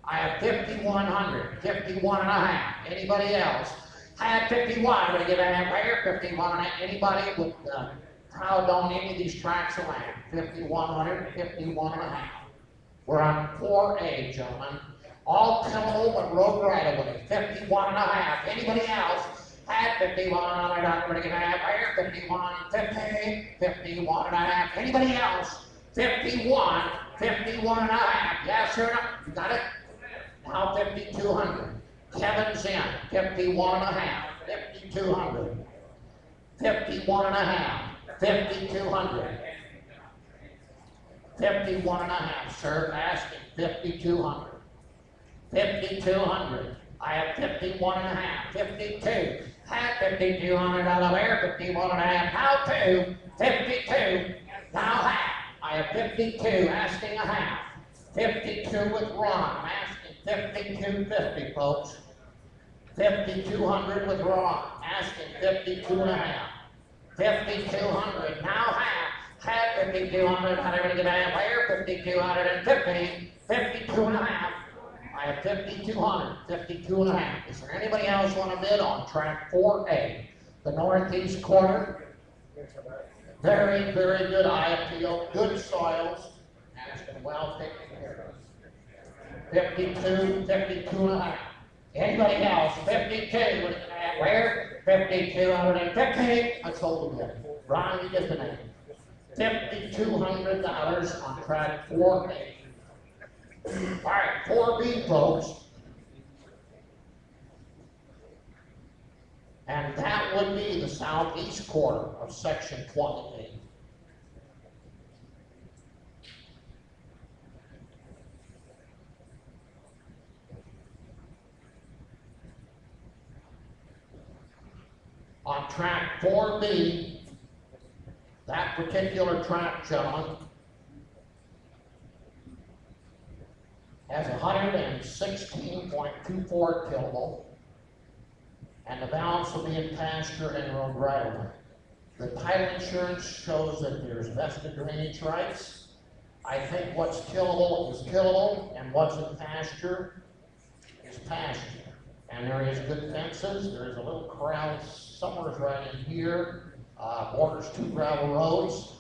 I have 5,100, 51 and a half. Anybody else? I have 51. I'm going to get a half here. 51 and a half. Anybody with proud on any of these tracts of land? 5,100, 51 and a half. We're on 4A, gentlemen. All tillable but road right away. 51 and a half. Anybody else? At 51, I'm going to get a half here. 51, 50, 51 and a half. Anybody else? 51, 51 and a half. Yes, sir. You got it? Now 5,200. Kevin's in. 51 and a half. 5,200. 51 and a half. 5,200. 51 and a half, sir. Asking 5,200. 5,200. I have 51 and a half. 52. Have 5,200 out of there. 51 and a half. Now 2. 52. Now half. I have 52. Asking a half. 52 with Ron. I'm asking 52.50, folks. 5,200 with Ron. Asking 52 and a half. 5,200. Now half. Have 5,200. I'm going to get a half here. 5,250. 52 and a half. I have 5,200, 52 and a half. Is there anybody else want to bid on track 4A? The northeast quarter. Very, very good eye appeal, good soils, and it's been well taken care of. 52, 52 and a half. Anybody else? 52, where? 5,250. Let's hold the bid. Ron, you get the name. $5,200 on track 4A. All right, 4B, folks. And that would be the southeast quarter of section 28. On track 4B, that particular track, gentlemen, has 116.24 tillable, and the balance will be in pasture and road right away. The title insurance shows that there's vested drainage rights. I think what's tillable is tillable, and what's in pasture is pasture. And there is good fences. There is a little corral somewhere right in here. Borders 2 gravel roads.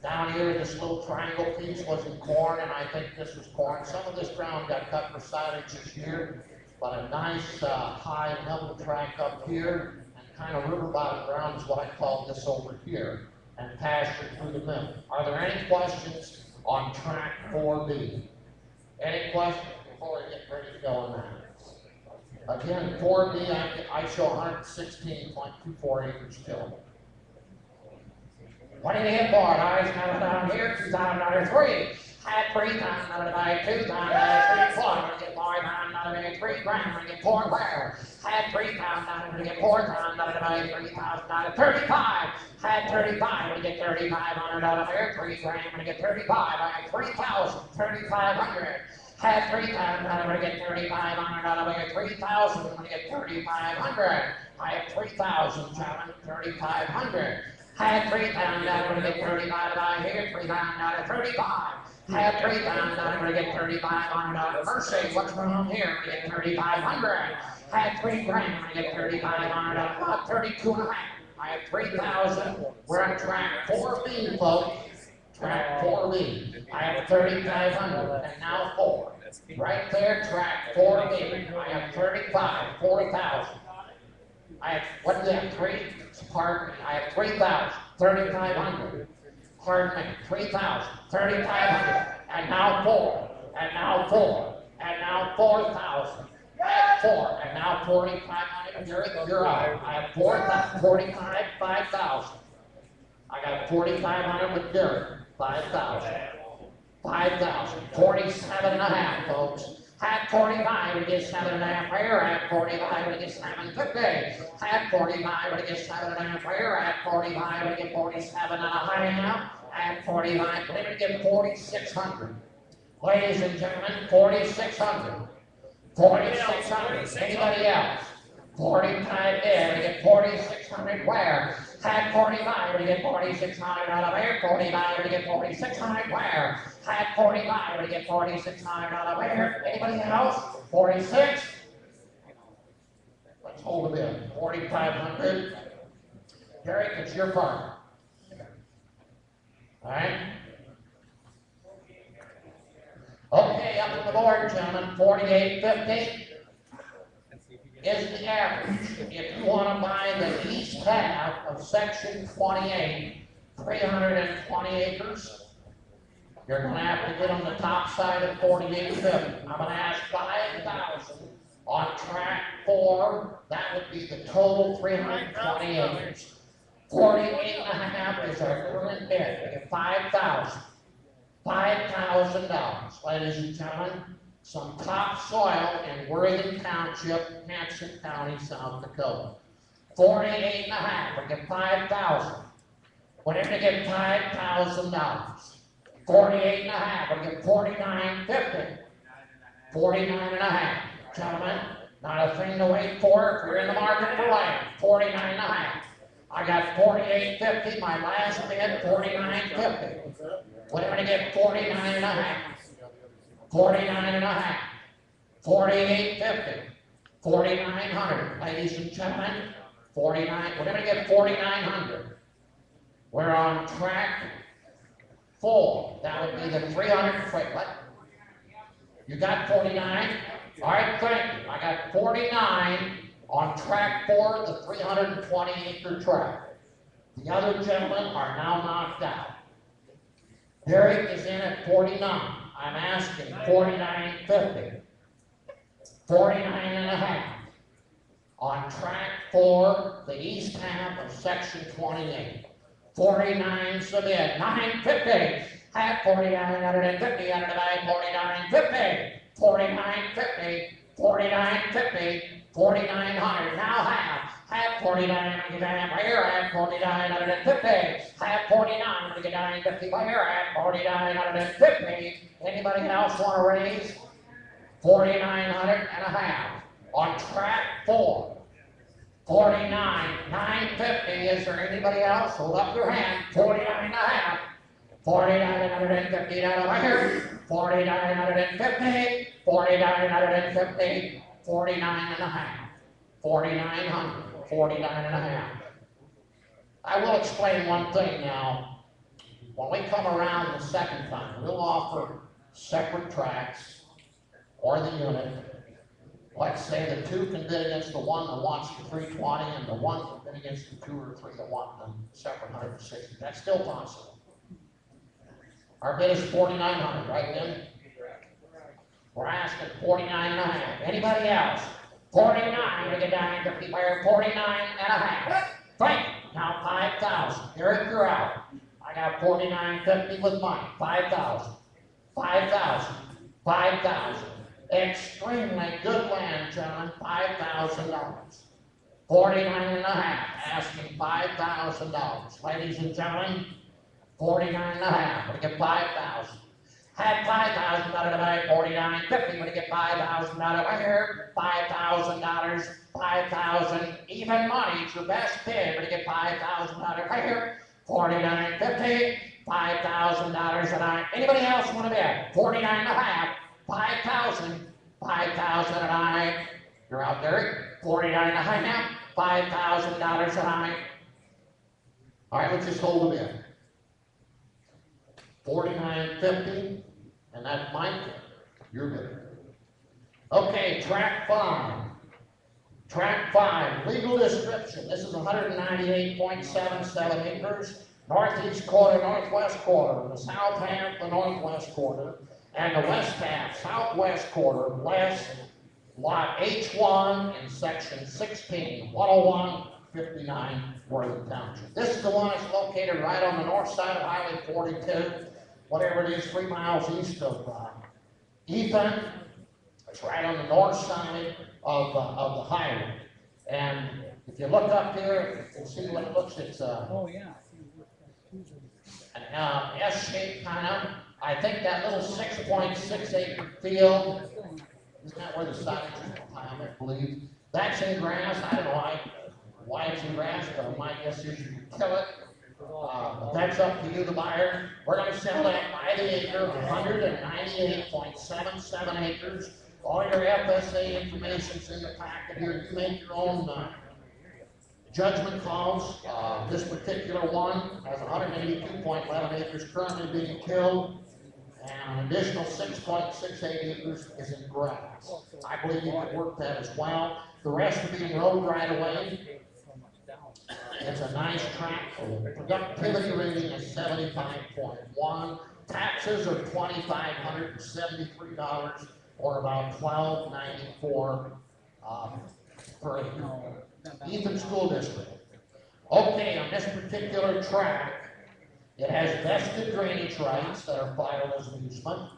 Down here, this little triangle piece was in corn, and I think this was corn. Some of this ground got cut for silage this year, but a nice high level track up here, and kind of river bottom ground is what I call this over here, and pasture through the middle. Are there any questions on track 4B? Any questions before we get ready to go on that? Again, 4B, I show 116.24 acres tillable. What do you hit for? I was down here, 2,003. Had 3,000 by 2,000 by 3, 4. I'm going to get 4,000 by 3 grand. I'm going to get 4 where? Had 3,000, I'm going to get 4,000 by 3,000 by 35. Had 35, I'm going to get 3,500 out of here. 3 grand, I'm going to get 35. I have 3,000, 3,500. Had 3,000, I'm going to get 3,500 out of here. 3,000, I'm going to get 3,500. I have 3,000, gentlemen, 3,500. Had 3,000, I'm going to get 35 out of here. 3,000 out of 35. Had 3,000, I'm going to get 3,500 out of Mercy. What's wrong here? I'm going to get 3,500. Had 3 grand, I'm going to get 3,500 out of about 32 and a half. I have 3,000. We're on track 4B, folks. Track 4B. I have 3,500 and now 4. Right there, track 4B. I have 35, 4,000. I have, what do you have, 3? Pardon me, I have 3,000, 3,500. Pardon me, 3,000, 3,500. And now 4, and now 4, and now 4,000. And 4, and now 4,500. You're out. I have 4,000, 45, 5,000. I got 4,500 with Derek, 5,000. 5,000, 47 and a half, folks. Had 45, we get 7 and a half here. Had 45, we get 750. Had 45, we get 7 and a half here. Had 45, we get 47 and a half. Had 45, we get 4,600. Ladies and gentlemen, 4,600. 4,600. Anybody else? 45 there, we get 4,600 where? Had 45, we get 4,600 out of here. 45, we get 4,600 where? Had 45, we get 4,600 out of here. Anybody else? 46? Let's hold a bit. 4,500. Derek, it's your part. All right? Okay, up on the board, gentlemen, 48.50 is the average. If you want to buy the east half of section 28, 320 acres, you're going to have to get on the top side of 48.50. I'm going to ask 5,000 on track 4. That would be the total 320 acres. 48.5 is our current bid. We get 5,000. $5,000, ladies and gentlemen. Some topsoil in Worthing Township, Hanson County, South Dakota. 48.5, we get 5,000. We're going to get $5,000. 48.5, we get 49.50. 49.5, gentlemen. Not a thing to wait for if you're in the market for land. 49.5. I got 48.50. My last bid, 49.50. We're going to get 49.5. 49.5, 48.50, 4,900, ladies and gentlemen, 49, we're going to get 4,900. We're on track 4, that would be the 300, wait, what? You got 49? All right, thank you. I got 49 on track 4, the 320 acre track. The other gentlemen are now knocked out. Derek is in at 49. I'm asking 49.50, 49.5 on track 4, the east half of section 28. 49 submit, 950, have 4,950 out of the bag, 49.50, 49.50, 49.50, 4,900. Now have 49, I'm going to have here, I have 4,950, have 49, I'm going to get 950 by here, I have 4,950. Anybody else want to raise? 4,900 and a half on track 4. 49, 950. Is there anybody else? Hold up your hand. 49 and a half. 49,950 down over here. 49,950. 49,950. 49 and a half. 4,900. 49 and a half. I will explain one thing now. When we come around the second time, we'll offer separate tracks or the unit. Let's say the two can bid against the one that wants the 320 and the one can bid against the 2 or 3 that want the separate 160. That's still possible. Our bid is 4,900, right, Ben? We're asking 49 and a half. Anybody else? 49 to get down to people here. 49 and a half. Frank, now 5,000. Eric, you're out. I got 49.50 with mine. 5,000. 5,000. 5,000. Extremely good land, gentlemen. $5,000. 49 and a half. Asking $5,000. Ladies and gentlemen, 49 and a half. We get 5,000. Had 5,000 out of the bag. 49.50. We get 5,000 out of here. $5,000. 5,000. Even money. It's your best bid. We get 5,000 out of here. 49.50. $5,000 and I. Anybody else want to bid? 49 and a half. 5,000. 5,000 and I. You're out there. 49 and a half. $5,000 and I. All right, let's just hold the bid. 49.50, and that's Mike. You're good. Okay, track 5. Track 5, legal description. This is 198.77 acres. Northeast quarter, northwest quarter. The south half, the northwest quarter. And the west half, southwest quarter, west, lot H1 in section 16, 10159, Worthing Township. This is the one that's located right on the north side of Highway 42. Whatever it is, 3 miles east of Ethan. It's right on the north side of the highway. And if you look up here, you can see what it looks. It's an S-shaped kind of. I think that little 6.6 acre field, isn't that where the siding is piled, I believe? That's in grass. I don't know why it's in grass, but my guess is you can kill it. But that's up to you, the buyer. We're going to sell that by the acre, 198.77 acres. All your FSA information's in the packet here. You make your own judgment calls. This particular one has 182.11 acres currently being tilled, and an additional 6.68 acres is in grass. I believe you could work that as well. The rest will be in road right away. It's a nice tract. The productivity rating is 75.1. Taxes are $2,573, or about $12.94 per acre. Ethan School District. Okay, on this particular tract, it has vested drainage rights that are filed as an easement.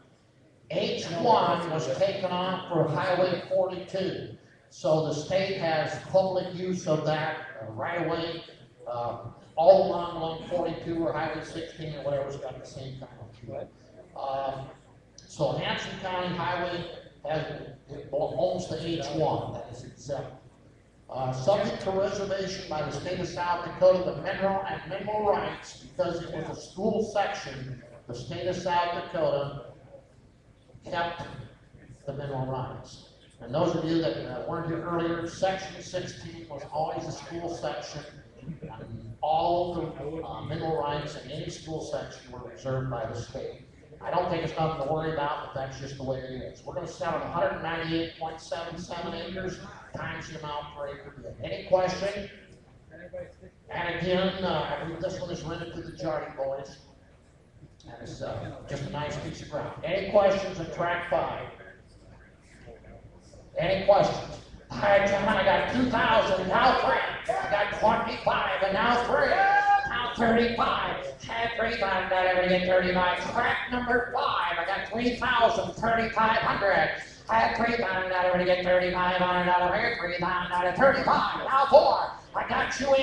H1 was taken off for Highway 42. So the state has public use of that right away, all along 42 or Highway 16 or whatever's got the same kind of. So Hanson County Highway owns the H1, that is exempt. Subject to reservation by the state of South Dakota, the mineral rights, because it was a school section, the state of South Dakota kept the mineral rights. And those of you that weren't here earlier, section 16 was always a school section, and all the mineral rights in any school section were reserved by the state. I don't think it's nothing to worry about, but that's just the way it is. We're going to sell it 198.77 acres times the amount per acre bid. Any question? And again, I believe this one is rented to the Jardy boys. And it's just a nice piece of ground. Any questions on track 5? Any questions? All right, gentlemen, I got 2,000, now 3. I got 25, and now 3. Now 35. Had 3,000, got everything at 35. Track number 5, I got 3,000, 3,500. Had 3,000, got everything at 3,500 out of here. 3,000 out of 35. Now 4. I got you in,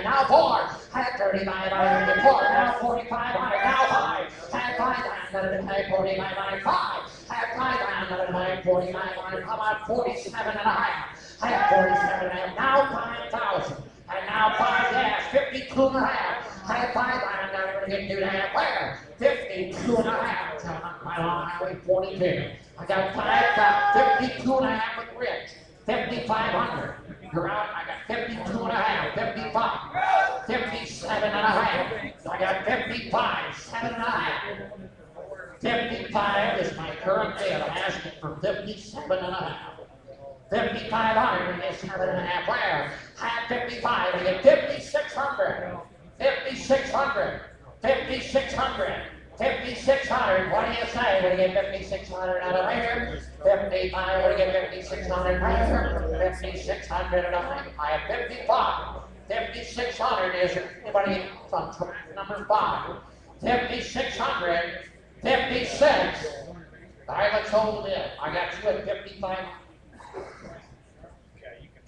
Now 4. Had 35 out of the 4. Now 4,500. Now 5. Had 5,000 out of the 4,500. 5. Had 5,000 out of the 4,500. How about 47 and a half? have 47 and a half, now 5,000. And now 5 gas, 52 and a half. Have 5, I'm not going to get 2 and a half. Where? 52 and a half. Coming up right on Highway 42. I got 5,000, 52 and a half with Rich. 5,500. You're out. I got 52 and a half, 55, 57 and a half. I got 55, 7 and a half. 55 is my current bid. I'm asking for 57 and a half. 5,500 is 7 and a half. Where? Have 55. I get 5,600. 5,600. 5,600. 5,600. What do you say? When you get 5,600 out of here? 55. When you get 5,600 right here? 5,600 and I have 55. 5,600 is anybody from track number 5. 5,600. 56. All right, let's hold it in. I got you at 55.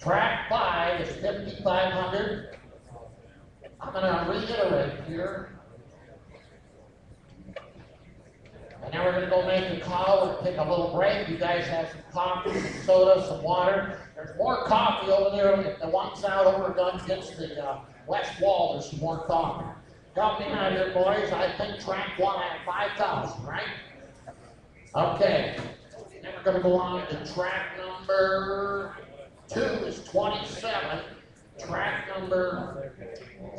Track 5 is 5,500. I'm going to reiterate here. And now we're going to go make a call. We'll take a little break. You guys have some coffee, some soda, some water. There's more coffee over there. The one's out over against the west wall. There's some more coffee. Help me out here, boys. I think track 1 had 5,000, right? Okay. Then we're going to go on to track number 2 is 27. Track number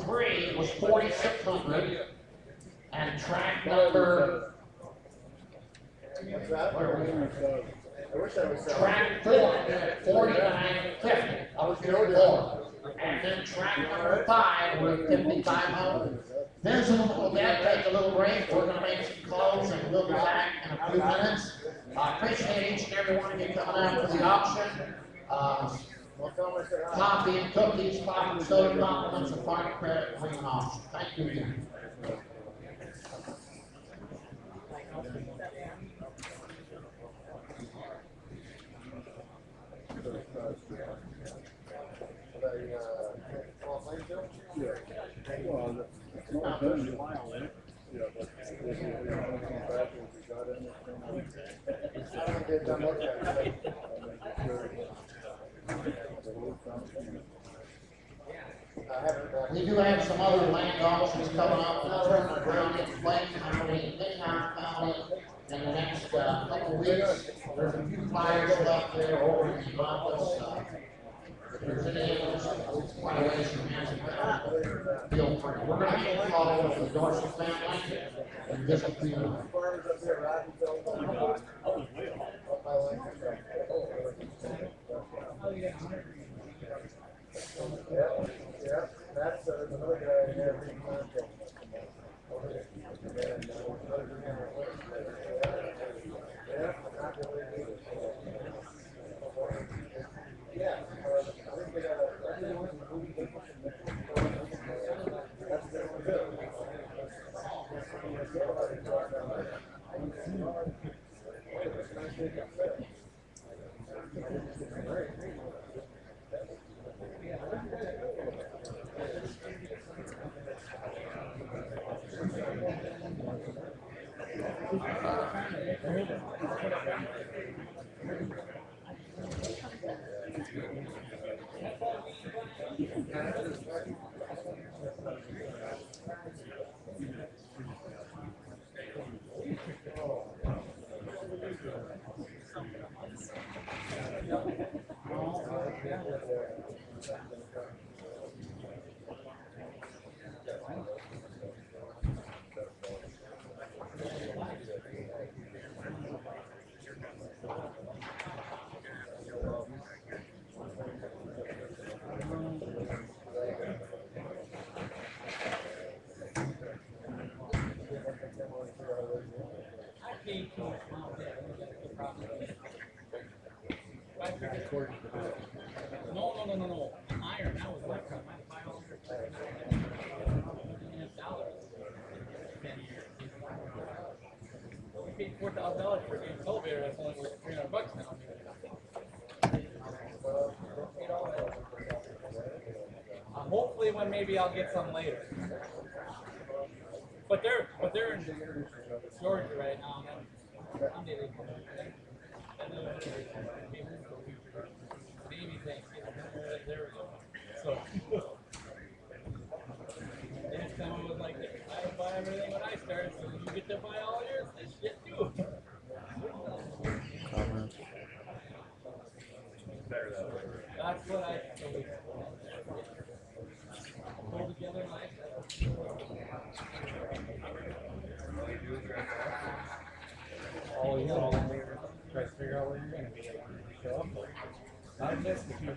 3 was 4,600. And track number track 4 at 49.50. I was here 4. And then track number 5 was 5,500. Visit a little bit, take a little break. We're going to make some calls and we'll be back in a few minutes. I appreciate each and every one of you coming out to the auction. Coffee and cookies, coffee and soda compliments, and farm credit and Wieman auction. Thank you again. We do have some other land auctions coming up in Turner County, Lake County, Minot County in the next couple of weeks. There's a few flyers left there over in the office. If there's any interest, quite a ways from Hanson County, feel free. We're going to make a call over the Dorso family and just a few. Yeah, that's another guy in there being contacted. Yeah, I think they got No. Iron. That was like $500 We paid $4,000 for a game elevator. That's only worth $300 now. Hopefully, when maybe I'll get some later. But they're in Georgia right now. Maybe Thanksgiving dinner, there we go. So, next time I was like, I buy everything when I start, so you get to buy all yours, this shit too. That's what I believe. Pull together nice. All you know, try to figure out where you're gonna be when you show up. Not this, if you're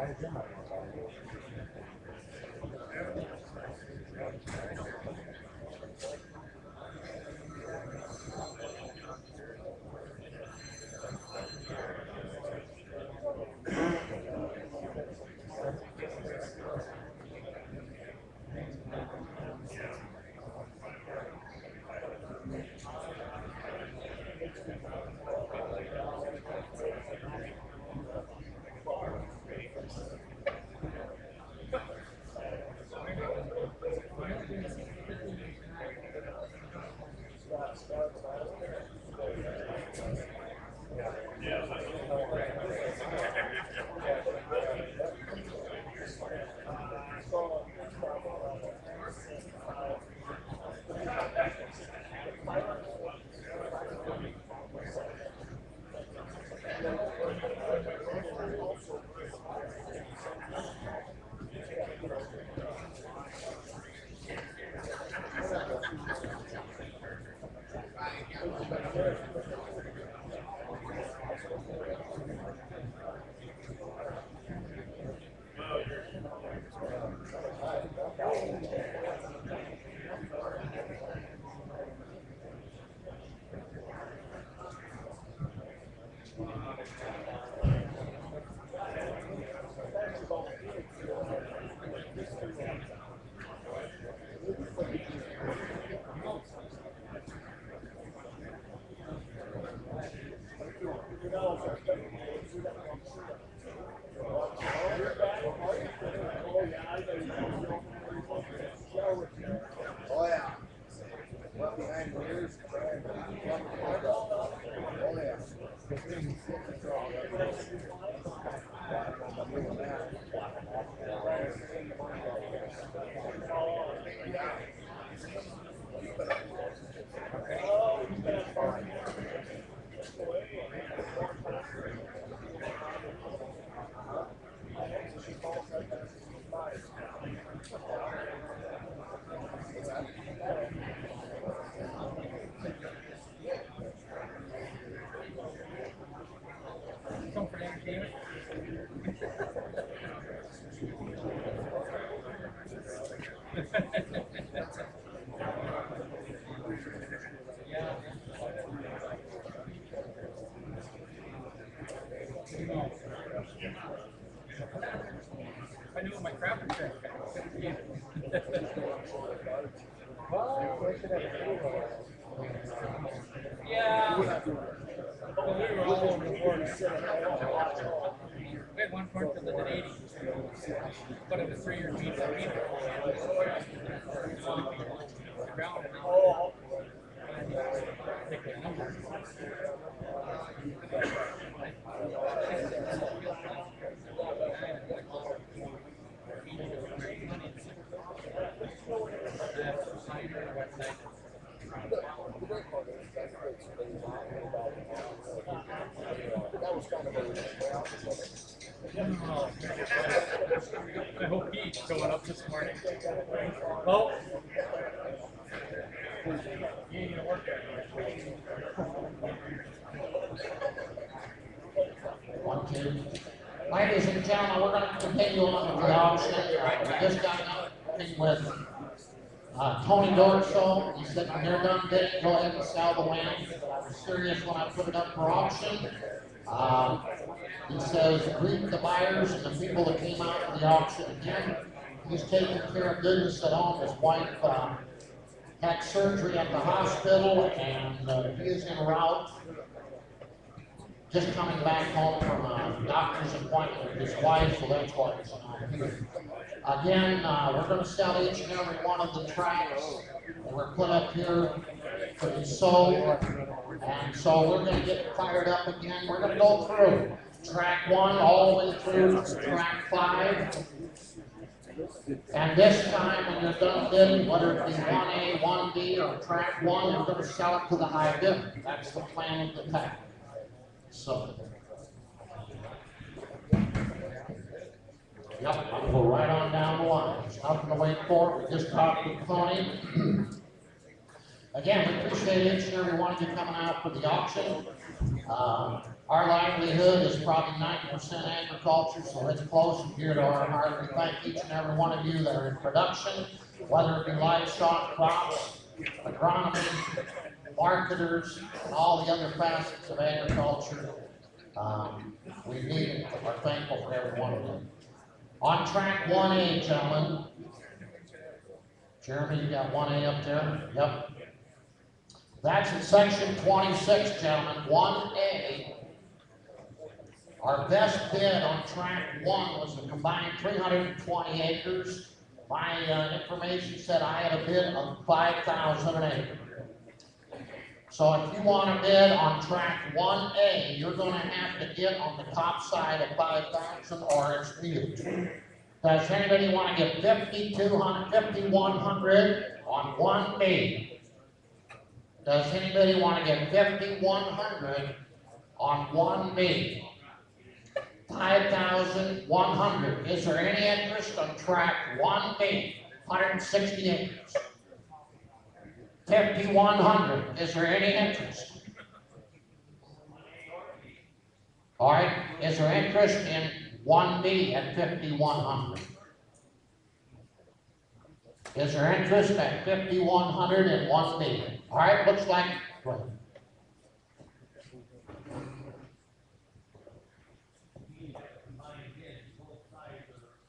I don't know. Oh yeah. Well behind the ears. Oh yeah. Come for entertainment. Yeah. I knew what my crafter trick. Well, we should have a table. Yeah. But we were all over the board. We had one part that lived at 80. But it was 3 years meter. The ground and all. Pick their number. I hope he's showing up this morning. Oh. You ain't gonna work there. One, two. Ladies and gentlemen, we're going to continue on with the auction. We just got done with Tony Dorso. He said when they're done bidding, go ahead and sell the land. I was serious when I put it up for auction. He says, greet the buyers and the people that came out for the auction again. He's taking care of business at home. His wife had surgery at the hospital, and he is en route. Just coming back home from a doctor's appointment with his wife, so that's why he's not here. Again, we're going to sell each and every one of the tracks that were put up here to be sold. And so we're going to get fired up again. We're going to go through track 1 all the way through to track 5. And this time when you're done bidding, whether it be 1A, 1B, or track 1, you're going to sell it to the high bidder. That's the plan of the pack. So, yep, I'll go right on down the line. There's nothing to wait for. We just talked with Tony. Again, we appreciate each and every one of you coming out for the auction. Our livelihood is probably 90% agriculture, so it's close and dear to our heart. We thank each and every one of you that are in production, whether it be livestock, crops, agronomy, marketers, and all the other facets of agriculture. We need it. We're thankful for every one of them. On track 1A, gentlemen. Jeremy, you got 1A up there? Yep. That's in section 26, gentlemen. 1A. Our best bid on track 1 was a combined 320 acres. My information said I had a bid of 5,000 an acre. So if you want to bid on track 1A, you're going to have to get on the top side of 5,000 or it's mute. Does anybody want to get 5,200, 5,100 on 1B? Does anybody want to get 5,100 on 1B? 5,100. Is there any interest on track 1B? 160 acres. 5,100. Is there any interest? All right. Is there interest in 1B at 5,100? Is there interest at 5,100 and 1B? All right. Looks like. Go ahead.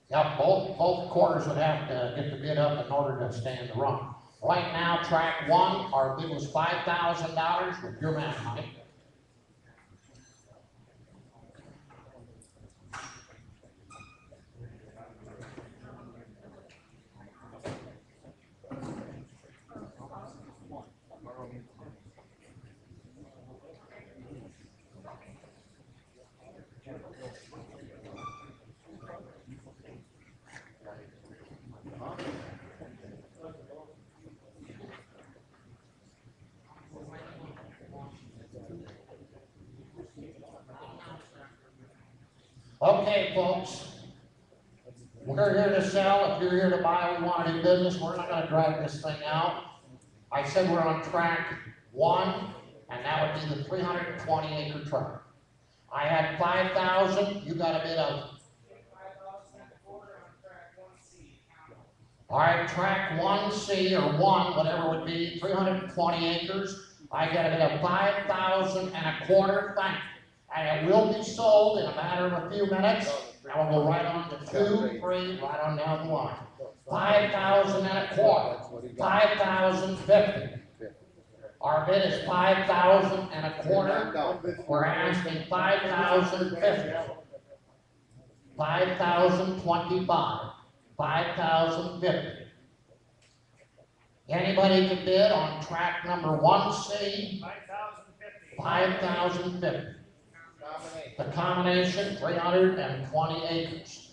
Yeah, both quarters would have to get the bid up in order to stand the run. Right now, track 1, our bid was $5,000 with your man money. Okay, folks, we're here to sell. If you're here to buy, we want to do business. We're not going to drag this thing out. I said we're on track 1, and that would be the 320 acre tract. I had 5,000. You got a bid of. All right, track 1C or 1, whatever it would be, 320 acres. I got a bid of 5,025. Thank you. And it will be sold in a matter of a few minutes. I will go right on to 2, 3, right on down the line. 5,025. 5,050. Our bid is 5,025. We're asking 5,050. 5,025. 5,050. Anybody can bid on track number 1C. 5,050. The combination, 320 acres.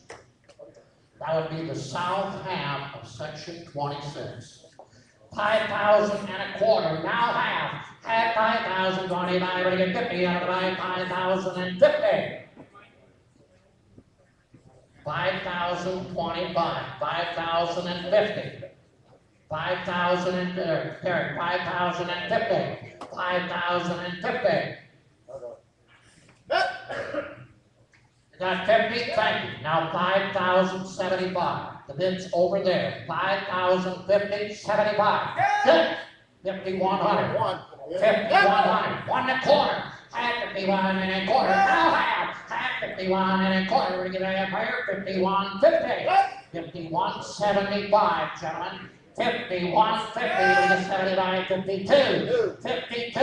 That would be the south half of section 26. 5,025. Now half. At 5,025, we're going to get 50 out of the 5,050. 5,025. 5,050. 5,050. 5,050. 5,050. You got 50? Thank you. Now 5,075. The bid's over there. 5,050, 75. Good. 5,100. 5,100. 1 and a quarter. Half 51 and a quarter. Now half. Half 51 and a quarter. We're going to get a higher. 5,150. 51.75, gentlemen. 51.50, we get 79, 52, 52,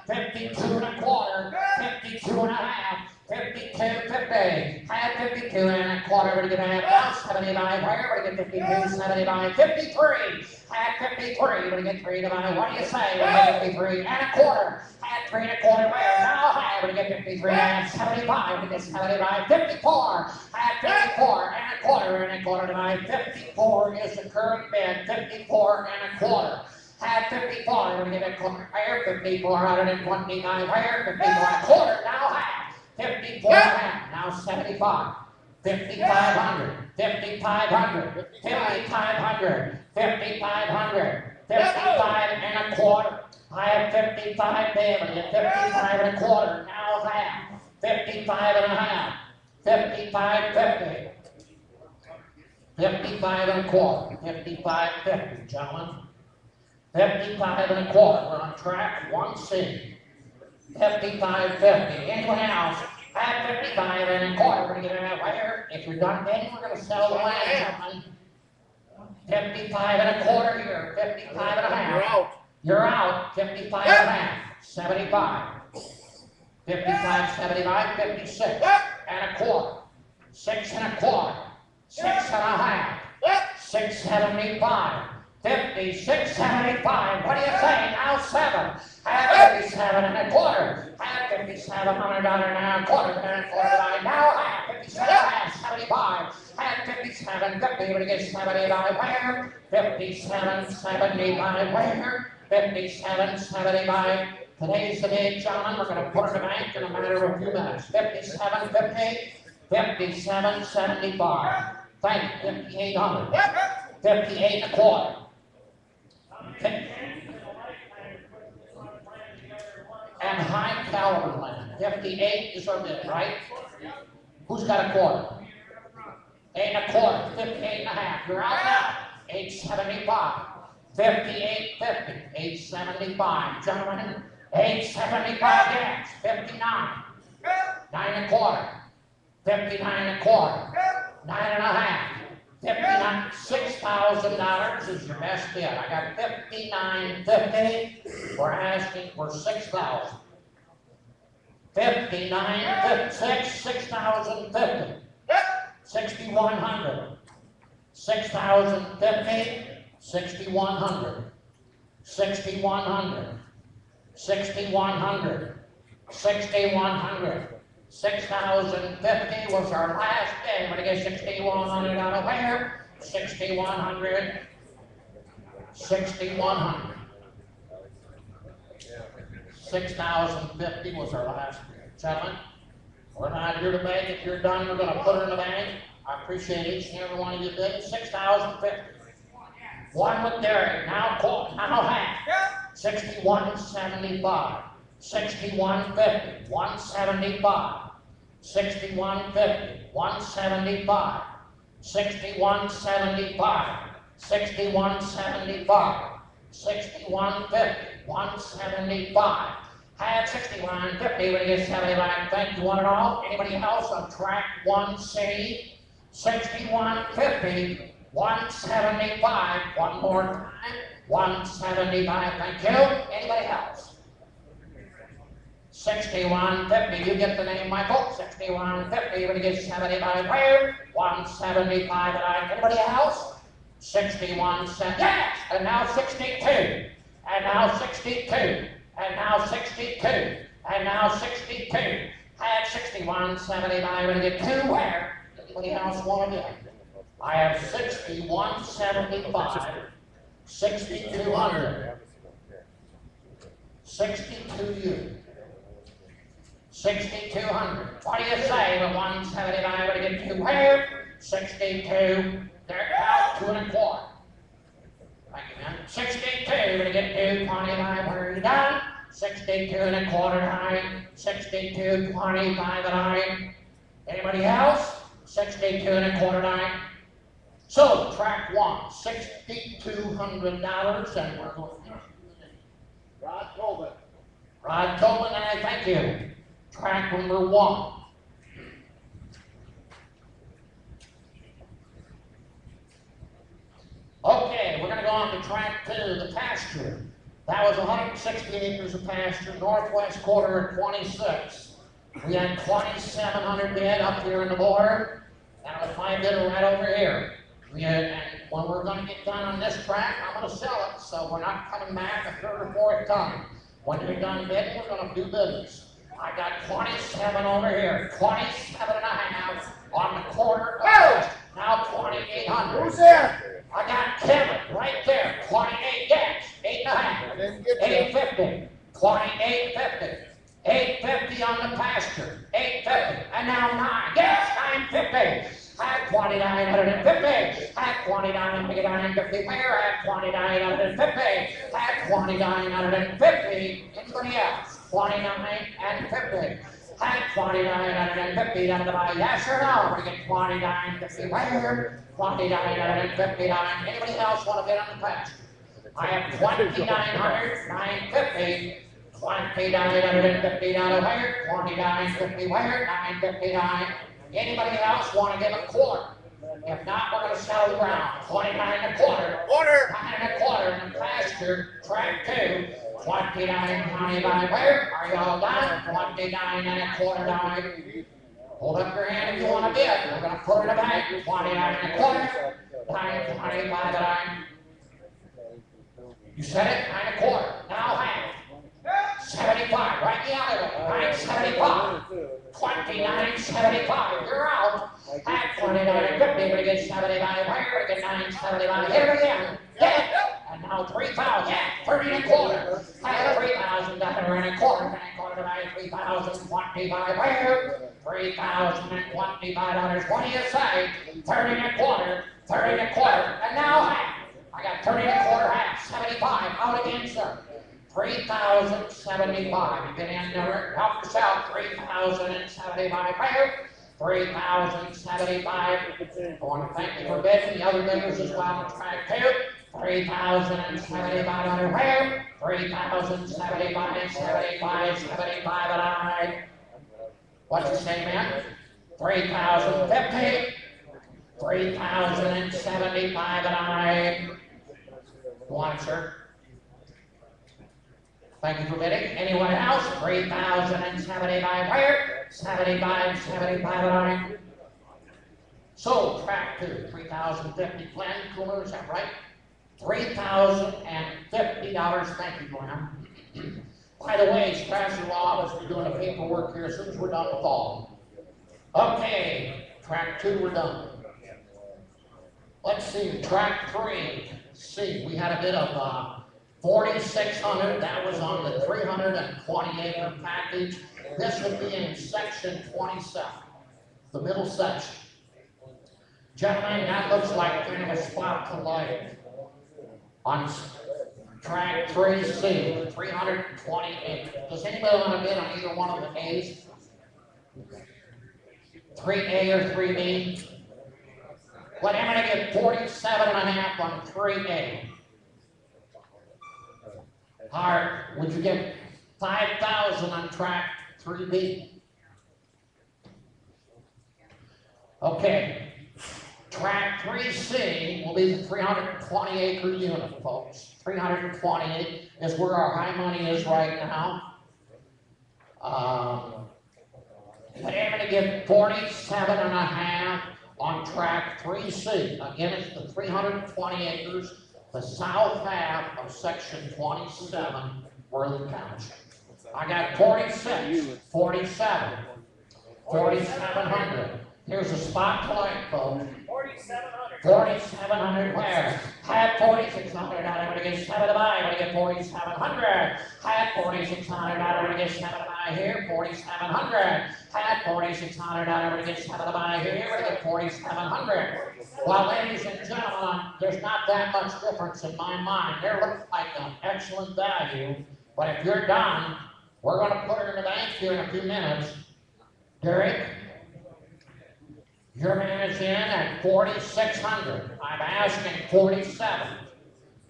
52 and a quarter, 52 and a half, 52, 50, half 52 and a quarter, we're gonna get half, 79, where, we're gonna get 52, 79, 53, half 53, we're gonna get 3 to buy, what do you say, we're gonna get 53 and a quarter, half 3 and a quarter, where, now high, we're gonna get 53, half 75, we're gonna get 75, 54, half 54 and a quarter to buy, 54 is the current bid, 54 and a quarter. Had 54, we're going to get a quarter higher, 54.29 higher, 54 and a quarter, now half, 54 and a half, now 75, 5,500, 5,500, 5,500, 5,500, 55 and a quarter. I have 55 there, we're going to get 55 and a quarter, now half, 55 and a half, 55, 50. 55 and a quarter, 55.50, gentlemen. 55 and a quarter, we're on track, 1C. 55.50, anyone else? At 55 and a quarter, we're going to get it out higher. If you're done bidding, we're going to sell the land, gentlemen. 55 and a quarter here, 55 and a half. You're out. You're out, 55 and a half, 75. 55, 75, 56 and a quarter, 6 and a quarter. 6 and a half, 675, 56.75. What do you say? Now 7. At 57 and a quarter. At $5,700 now, quarter and a quarter line. Now half, 57 and a half, 75. At 57.50, we're gonna get 75 where? 57.75 where? 57.75. Today's the day, gentlemen. We're gonna put it in the bank in a matter of a few minutes. 57.50. 57.75. Thank you. 5,800. 58 and a quarter. And high caliber land. 58 is our bid, right? Who's got a quarter? 8 and a quarter. 58 and a half. You're out now. 875. 58.50. 875. Gentlemen, 875 gas. 59. 9 and a quarter. 59 and a quarter. 9 and a half. 59, $6,000 is your best bid. I got 59.50. We're asking for 6,000. 59.56, 6,050. 6,100. 6,050. 6,100. 6,100. 6,100. 6,100. 6,050 was our last bid. We're going to get 6,100 out of where? 6,100. 6,100. 6,050 was our last bid. Gentlemen, we're not here to beg. If you're done, we're going to put it in the bank. I appreciate each and every one of you bidding. 6,050. One with Derek. Now quarter. Now half. 61.75. 61.50, 175, 61.50, 175, 61.75, 61.75, 61.50, 175. Have 61.50, we're gonna get 79. Thank you one and all. Anybody else on track 1C? 61.50, 175. One more time. 175. Thank you. Anybody else? 61.50, you get the name, Michael. 61.50, you're gonna get 75 where? 175 and anybody else? 61 cents. Yes! And now 62. And now 62. And now 62. And now 62. At 61.75, we're gonna get 2 where? Anybody else want to get? I have 61.75. 6,200. 62 you. 6,200. What do you say with 175? We're going to get 2 where? 62. They're out 2 and a quarter. Thank you, man. 62. We're going to get 225. Where are you done? 62 and a quarter nine. 62, 25 and 9. Anybody else? 62 and a quarter 9. So track 1, $6,200, and we're going. Rod Tobin. Rod Tobin, and I thank you. Track number 1. Okay, we're gonna go on to track 2, the pasture. That was 160 acres of pasture, northwest quarter of 26. We had 2,700 bid up here in the border, and a 5 bidder right over here. And when we're gonna get done on this track, I'm gonna sell it, so we're not coming back a 3rd or 4th time. When you're done bidding, we're gonna do business. I got 27 over here, 27 and a half on the quarter. Oh! Now 2,800. Who's that? I got Kevin right there, 28 gas, 8 and a half. I didn't get you. 850, 2850, 850 on the pasture, 850, and now 9, yes, 950. At 2,950, at 2,950, where at 2,950, at 2,950, anybody else? 29 and 50. At 2,950, down to buy yes or no? We get 2,950 where? 2,959. Anybody else want to bid on the pasture? I have 2,900, 950. 2,950 down to where? 2,950 where? 959. Anybody else want to give a quarter? If not, we're going to sell the ground. 29 and a quarter. Quarter. 9 and a quarter in the pasture. Track 2. 29.25 where? Are you all done? 29 and a quarter down. Hold up your hand if you want to bid. We're going to put it in the bank. 29 and a quarter. 9.25 9. You said it? 9 and a quarter. Now half. 75, right in the alleyway. 975. 29.75. You're out. At 29.50, we get 75 where? We get 9.75. Here again. Get it. And now 3,000. Yeah, 30 and a quarter. At 3,000 and a quarter. And a quarter to buy 3,025 where? $3,025. What do you say? 30 and a quarter. 30 and a quarter. And now half. I got 30 and a quarter half. 75. Out again, sir. 3,075. You get in there, help yourself. 3,075 where? 3,075. I want to thank you for bidding. The other bidders as well on track 2. 3,075 under where? 3,075, 75, 75 and I. What's you say, man? 3,050. 3,075 and I. Go on, sir. Thank you for bidding. Anyone else? 3,075 where? 75, 75 and I. So, track 2, 3,050 Glenn Cooler, is that right? $3,050. Thank you, Glenn. By the way, Scratchy Law is doing the paperwork here as soon as we're done with all. Okay, track 2, we're done. Let's see, track 3. See, we had a bit of 4,600. That was on the 320-acre package. This would be in section 27, the middle section. Gentlemen, that looks like kind of a spot to light on track 3C, 320 acres. Does anybody want to bid on either one of the A's? 3A or 3B? Well, I'm going to get 47 and a half on 3A. Hart, would you get 5,000 on track 3B? Okay. Track 3C will be the 320-acre unit, folks. 320 is where our high money is right now. But I'm going to give 47 and a half on track 3C. Again, it's the 320 acres, the south half of section 27, Worthing Township. I got 46, 47, 4,700. Here's a spot to light, folks. 4,700. 4,700 where? Had 4,600 out, I'm going to get 7 to buy, I'm going to get 4,700. Had 4,600 out, I'm going to get 7 to buy here, 4,700. Had 4,600 out, I'm going to get 7 to buy here, we're going to get 4,700. Well, ladies and gentlemen, there's not that much difference in my mind. They look like an excellent value, but if you're done, we're going to put her in the bank here in a few minutes. Derek? Your man is in at 4,600. I'm asking 47.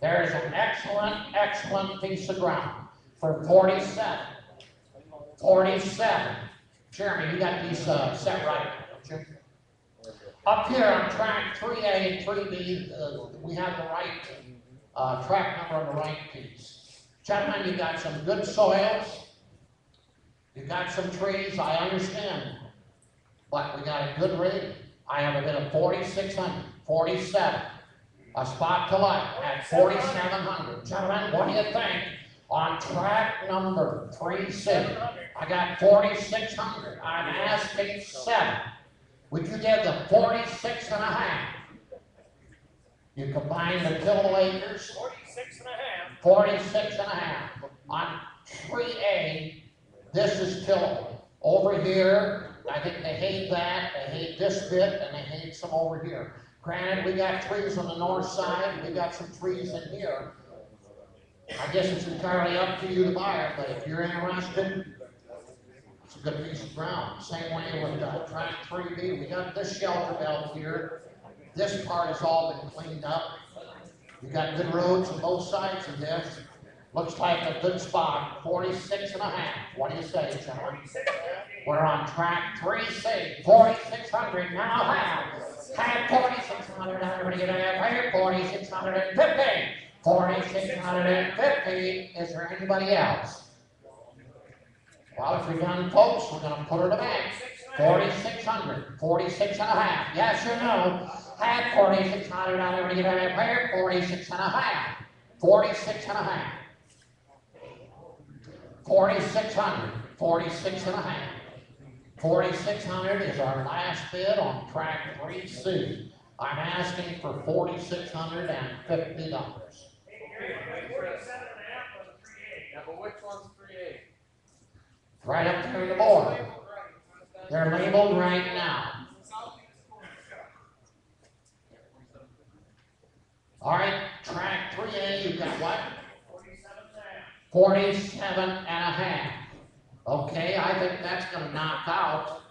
There's an excellent, excellent piece of ground for 47. 47. Jeremy, you got these set right, don't you? Up here on track 3A and 3B, we have the right track number on the right piece. Gentlemen, you got some good soils. You got some trees, I understand. But we got a good rate. I have a bid of 4,600, 47. A spot to light at 4,700. Gentlemen, what do you think on track number 3C? I got 4,600. I'm asking 7. Would you give the 46 and a half? You combine the tillable acres. 46 and a half. 46 and a half. On 3A, this is tillable. Over here, I think they hate that, they hate this bit, and they hate some over here. Granted, we got trees on the north side, we got some trees in here. I guess it's entirely up to you to buy it, but if you're interested, it's a good piece of ground. Same way with track 3B, we got this shelter belt here. This part has all been cleaned up. We got good roads on both sides of this. Looks like a good spot, 46 and a half. What do you say, gentlemen? We're on track 3C, 4,600 now have 4,600, everybody get out here, 4,650, 4,650, is there anybody else? Well, if we're done, folks, we're gonna put her to bed. 4,600, 46 and a half, yes or no? Have 4,600, everybody get out here, 46 and a half, 46 and a half. 4,600, 46 and a half. 4,600 is our last bid on track 3C. I'm asking for $4,650. Yeah, but which one's 3A? Right up there on the board. They're labeled right now. All right, track 3A, you've got what? 47 and a half. Okay, I think that's going to knock out.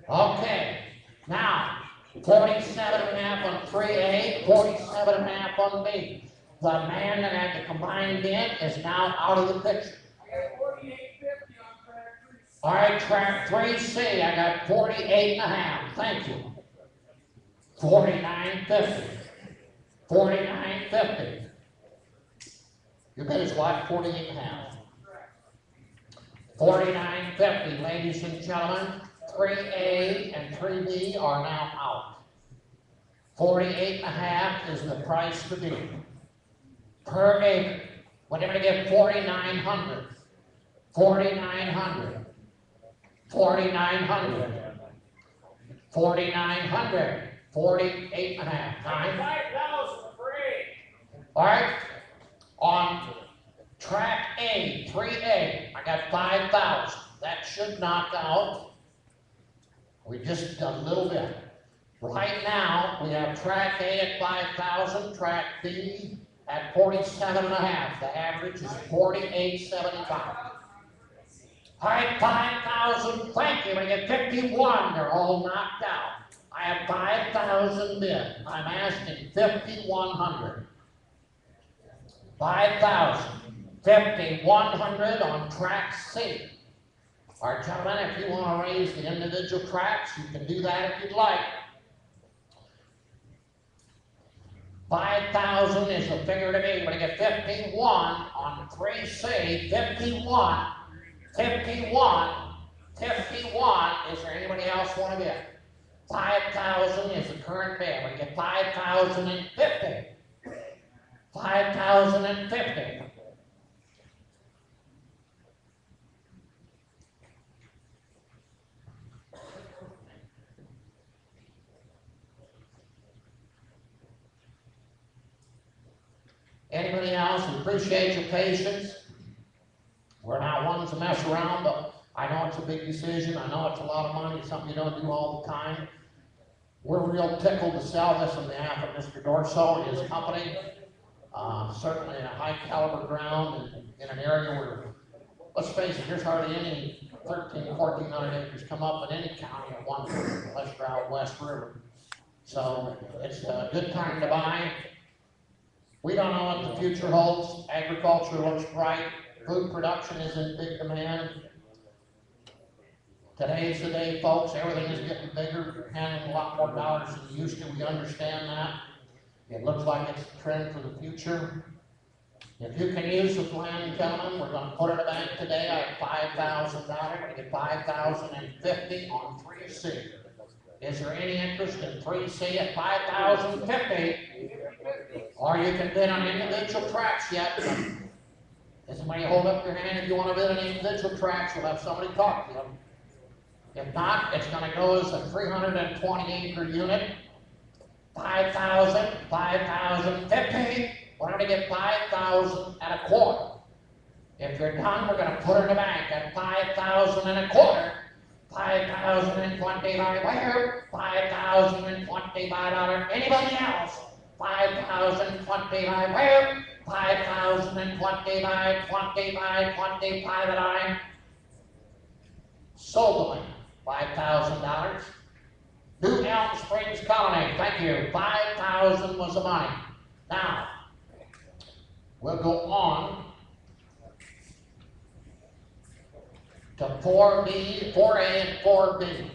Okay, now 47 and a half on 3A, 47 and a half on B. The man that had the combined bid is now out of the picture. All right, track 3C, I got 48 and a half. Thank you. 49.50. 49.50. Your bid is what? 48 and a half. 49.50, ladies and gentlemen. 3A and 3B are now out. 48 and a half is the price to be. Per acre. We're going to get 4,900. 4,900. 4,900. 4,900. 48 and a half. 5,000 for A. All right. On track A, 3A, I got 5,000. That should knock out. We just a little bit. Right now, we have track A at 5,000, track B at 47 and a half. The average is 48.75. All right, 5,000, thank you. We get 51, they're all knocked out. I have 5,000 bid. I'm asking 5,100. 5,000, 5,100 on track C. All right, gentlemen, if you want to raise the individual tracks, you can do that if you'd like. 5,000 is the figure to be. We're going to get 51 on 3C, 51, 51, 51. Is there anybody else want to bid? 5,000 is the current bid. We're going to get 5,050. 5,050. Anybody else? We appreciate your patience. We're not ones to mess around, but I know it's a big decision. I know it's a lot of money. It's something you don't do all the time. We're real tickled to sell this on behalf of Mr. Dorso and his company. Certainly a high caliber ground in an area where, let's face it, there's hardly any 1,400 acres come up in any county at one point, unless you're out West River. So it's a good time to buy. We don't know what the future holds. Agriculture looks bright. Food production is in big demand. Today's the day, folks. Everything is getting bigger. You're handling a lot more dollars than you used to. We understand that. It looks like it's a trend for the future. If you can use the plan, gentlemen, we're going to put it in the bank today. I have $5,000. We're going to get $5,050 on 3C. Is there any interest in 3C at $5,050? Or you can bid on individual tracks yet. Does somebody hold up your hand if you want to bid on individual tracks? We'll have somebody talk to you. If not, it's going to go as a 320-acre unit. 5,000, 5,050. We're going to get 5,000 and a quarter. If you're done, we're going to put it in the bank at 5,000 and a quarter. 5,020 by where? 5,020 by dollar. Anybody else? 5,020 by where? 5,020 by 20 by 20 by the line. Sold the land. $5,000. New Elm Springs Colony. Thank you. 5,000 was the money. Now, we'll go on to 4B, 4A, and 4B.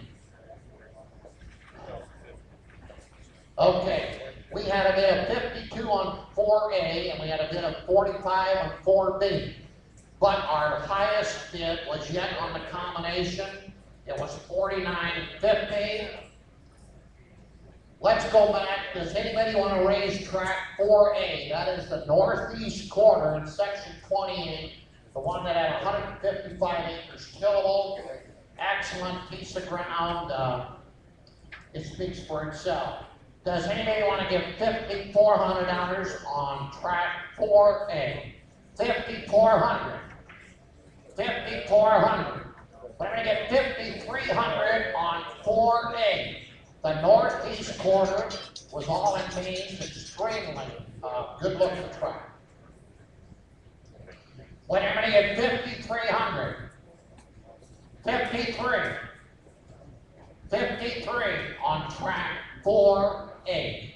Okay, we had a bid of 52 on 4A, and we had a bid of 45 on 4B. But our highest bid was yet on the combination. It was $49.50. Let's go back. Does anybody want to raise track 4A? That is the northeast corner in section 28, the one that had 155 acres tillable. Excellent piece of ground. It speaks for itself. Does anybody want to give $5,400 on track 4A? $5,400. $5,400. We're going to get $5,300 on 4A. The northeast corner was all it means, extremely good looking track. We're going to get $5,300. 53. 53 on track 4A.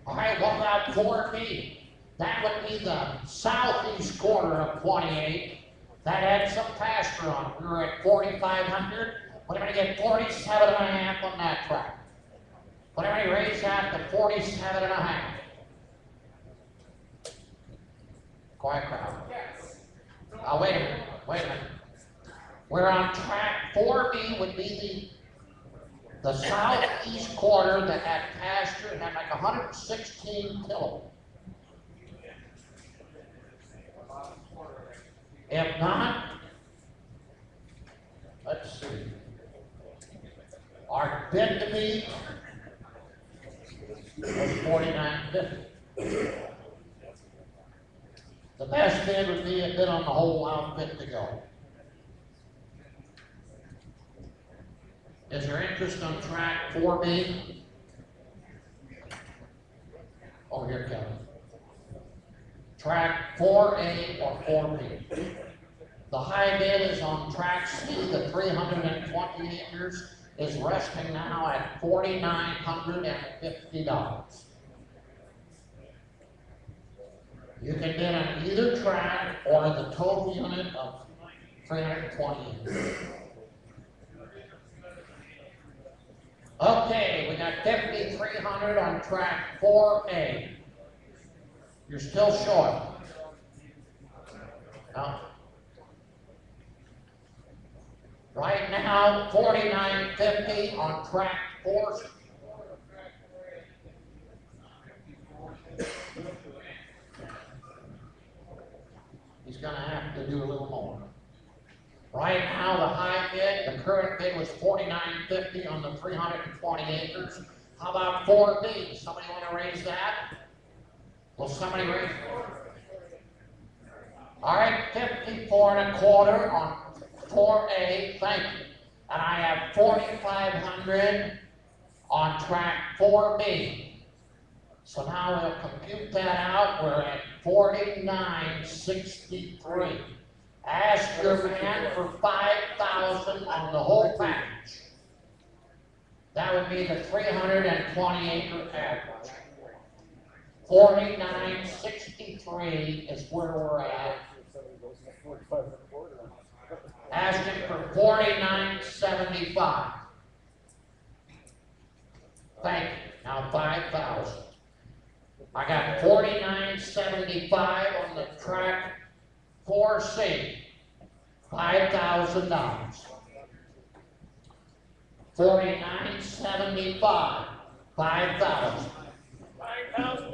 All right, what about 4B? That would be the southeast corner of 28. That had some pasture on it. We were at 4,500. We're going to get 47.5 on that track. We're going to raise that to 47.5. Quiet crowd. Wait a minute. Wait a minute. We're on track 4B would be the southeast corner that had pasture and had like 116 tillable. If not, let's see. Our bid to be was $49.50. The best bid would be a bid on the whole outfit to go. Is there interest on track 4B? Over here, Kevin. Track 4A or 4B. The high bid is on track C, the 320 acres is resting now at $4,950. You can bid on either track or the total unit of 320 acres. Okay, we got 5,300 on track 4A. You're still short. No. Right now, $49.50 on track 4. He's going to have to do a little more. Right now, the high bid, the current bid was $49.50 on the 320 acres. How about 4B? Somebody want to raise that? Will somebody raise it? All right, 54.25 on 4A, thank you. And I have 4,500 on track 4B. So now we'll compute that out. We're at 49.63. Ask your man for 5,000 on the whole package. That would be the 320 acre average. 49.63 is where we're at. Asking for $49.75. Thank you. Now 5,000. I got $49.75 on the track 4C. $5,000. $49.75. $5,000. $5,000.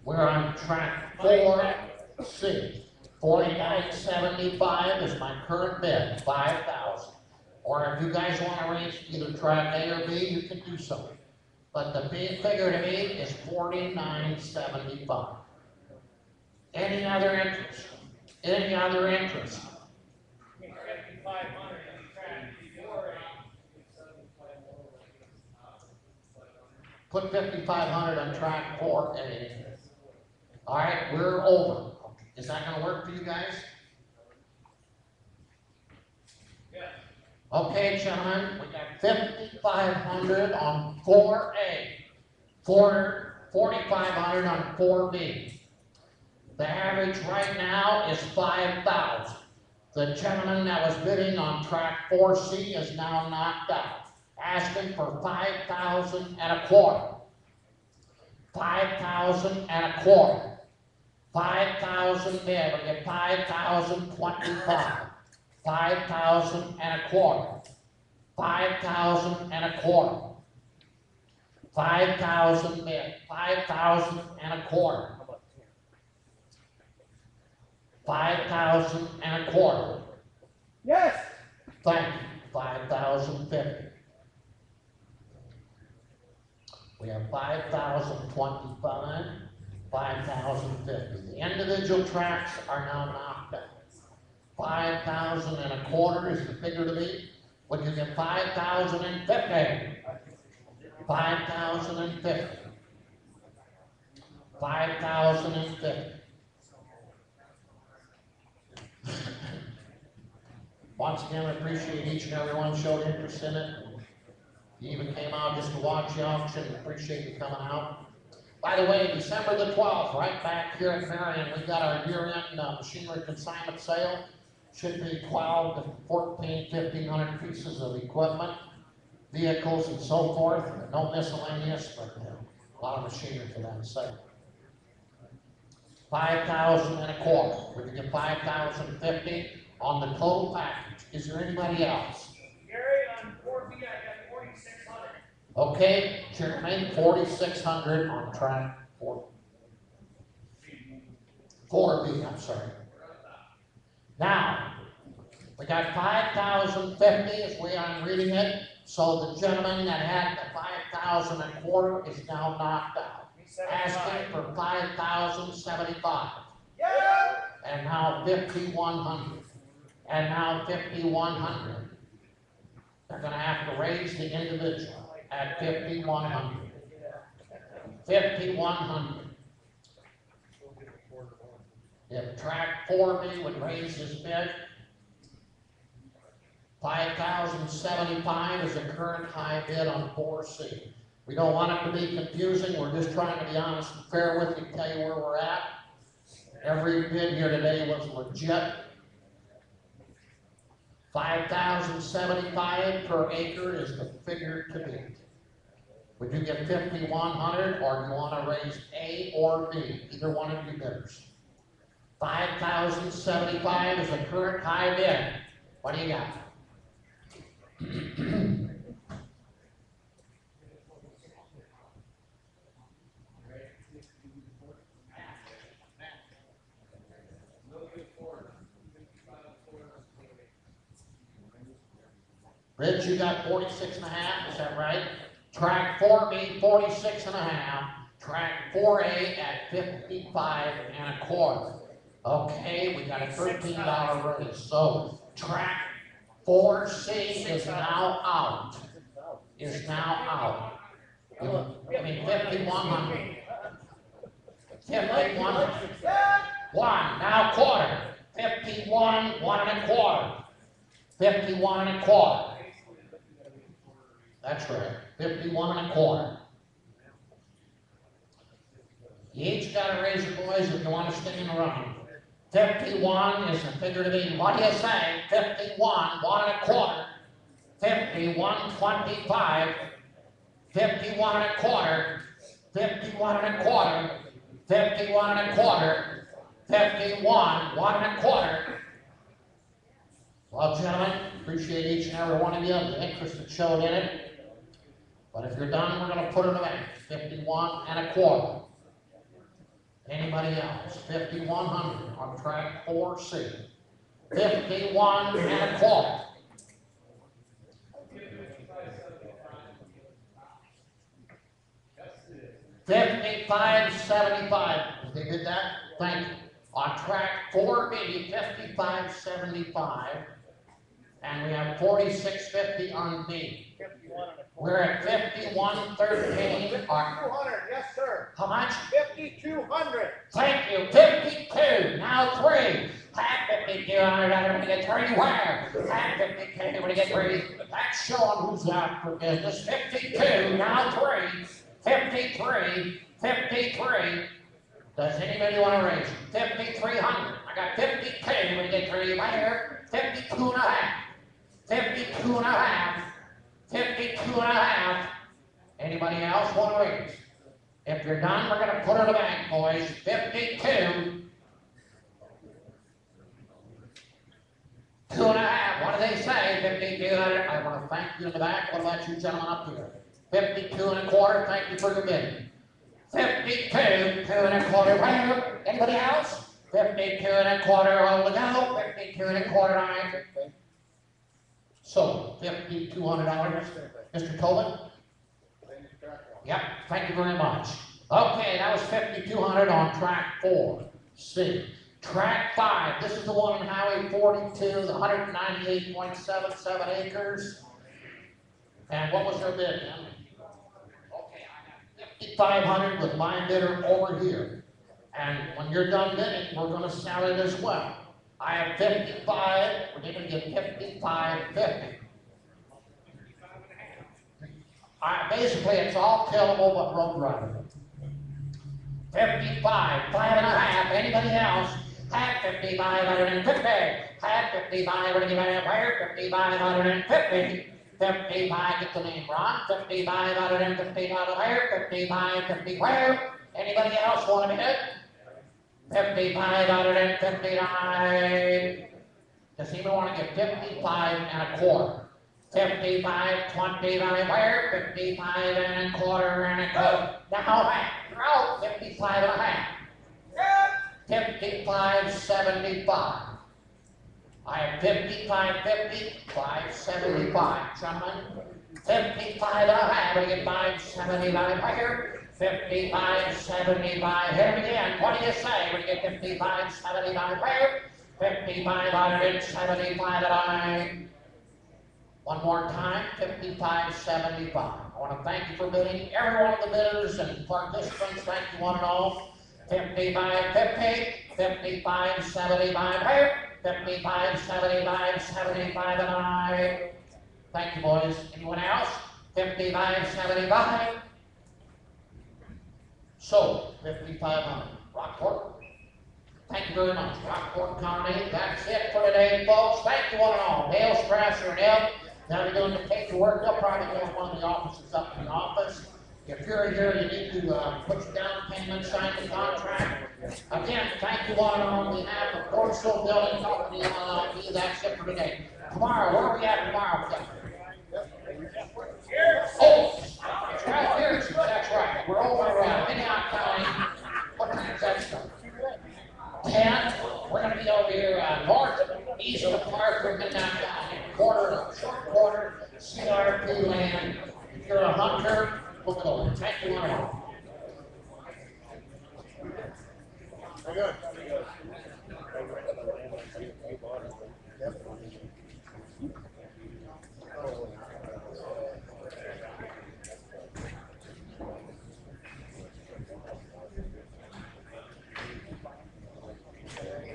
We're on track 4C. $49.75 is my current bid. 5,000. Or if you guys want to raise either track A or B, you can do so. But the big figure to me is $49.75. Any other interest? Any other interest? 5,500 on track 4A. Put 5,500 on track 4A. All right, we're over. Is that going to work for you guys? Yeah. Okay, gentlemen, we got 5,500 on 4A, 4,500 on 4B. The average right now is 5,000. The gentleman that was bidding on track 4C is now knocked out, asking for 5,000 and a quarter. 5,000 and a quarter. 5,000 bid, we get 5,025. 5,000 and a quarter. 5,000 and a quarter. 5,000 bid, 5,000 and a quarter. 5,000 and a quarter. Yes. Thank you. 5,050. We have 5,025, 5,050. The individual tracks are now knocked out. 5,000 and a quarter is the figure to be. Would you get 5,050? 5,050. 5,050. Once again, I appreciate each and every one showed interest in it. You even came out just to watch the auction. Appreciate you coming out. By the way, December the 12th, right back here in Marion, we've got our year-end machinery consignment sale. Should be 12 to 14, 1,500 pieces of equipment, vehicles, and so forth. No miscellaneous, but a lot of machinery for that sale. 5,000 and a quarter. We can get 5,050 on the total package. Is there anybody else? Gary, on 4B, I got 4,600. Okay, Chairman, 4,600 on track 4B, I'm sorry. Now, we got 5,050 as we are reading it. So the gentleman that had the 5,000 and a quarter is now knocked out. Asking for 5,075. Yeah. And now 5,100. And now 5,100. They're going to have to raise the individual at 5,100. 5,100. If track 4B would raise his bid, 5,075 is the current high bid on 4C. We don't want it to be confusing. We're just trying to be honest and fair with you, tell you where we're at. Every bid here today was legit. 5,075 per acre is the figure to beat. Would you get 5,100 or do you want to raise A or B? Either one of you bidders. 5,075 is the current high bid. What do you got? Rich, you got 46 and a half, is that right? Track 4B, 46 and a half. Track 4A at 55 and a quarter. Okay, we got a $13 raise. So track 4C is now out. Is now out. I mean 5,100. 5,100. 1, now quarter. 51, 1 and a quarter. 51 and a quarter. That's right. 51 and a quarter. You each got to raise your boys if you want to stay in the run. 51 is the figure to be. What do you say? 51, 1 1/4. 51.25. 51 1/4. 51 1/4. 51 1/4. 51, 1 1/4. Well, gentlemen, appreciate each and every one of you, the interest that showed in it. But if you're done, we're going to put it in the bank. 51 1/4. Anybody else? 5,100 on track 4C. 51 1/4. $55.75. They did that? Thank you. On track 4B, $55.75. And we have $46.50 on B. 51 We're at $51.13. 200, yes, sir. How much? 5,200. Thank you. 52. Now 3. Half 5,200. I'm going to get 3. Where? Half 52. I'm going to get 3. That's showing who's out for business. 52. Now 3. 53. 53. Does anybody want to raise it? 5,300. I got 52. I'm going to get 3. Where? 52 and a half. 52 and a half. 52 and a half. Anybody else want to raise? If you're done, we're going to put it in the bank, boys. 52. 2 and a half. What do they say? 5,200. I want to thank you in the back. What about you gentlemen up here? 52 1/4. Thank you for your bidding. 52, 2 1/4. Where? Anybody else? 52 1/4. All to go. 52 1/4. So, $5,200. Mr. Tobin? Yep, thank you very much. Okay, that was 5,200 on track 4C. Track 5, this is the one on Highway 42, the 198.77 acres. And what was your bid, man? Okay, I got 5,500 with my bidder over here. And when you're done bidding, we're going to sell it as well. I have 55, we're going to get 55.50. Basically, it's all tillable but road drivable. 55, 5.5. Anybody else? Had 5,550. Had 5,500. We're going to give it where? 5,550. 55. Get the name wrong. 5,550 out of where? 5,550 where? Anybody else want to bid it? 5,559. Does anyone want to get 55 1/4? 55, 25, where? 55 1/4. Now half. Out. 55 1/2. 55.75. I have 55.50, 575. Gentlemen, 55 1/2. We get 575 here. 55.75. Hit him again. What do you say? We get 55.75 here. 55.75. One more time, 55.75. I want to thank you for bidding. Every one of the bidders and participants, thank you one and all. 55.50, 55.75 here, 55.75. Thank you, boys. Anyone else? 55.75. So, 5,500. Rockport. Thank you very much. Rockport County. That's it for today, folks. Thank you one and all. Dale, Strasser, and Ed. Now you're going to take the work. They'll probably go to one of the offices up in the office. If you're here, you need to put your down payment, sign the contract. Again, thank you one and all on behalf of Dorso Building Company LLP. That's it for today. Tomorrow, where are we at tomorrow? Oh, it's right here. That's right. We're over Minnehaha County. What time is that stuff? 10. We're going to be over here north, east of the park of Minnehaha County. Short quarter, CRP land. If you're a hunter, look over. Thank you one and all. Very good.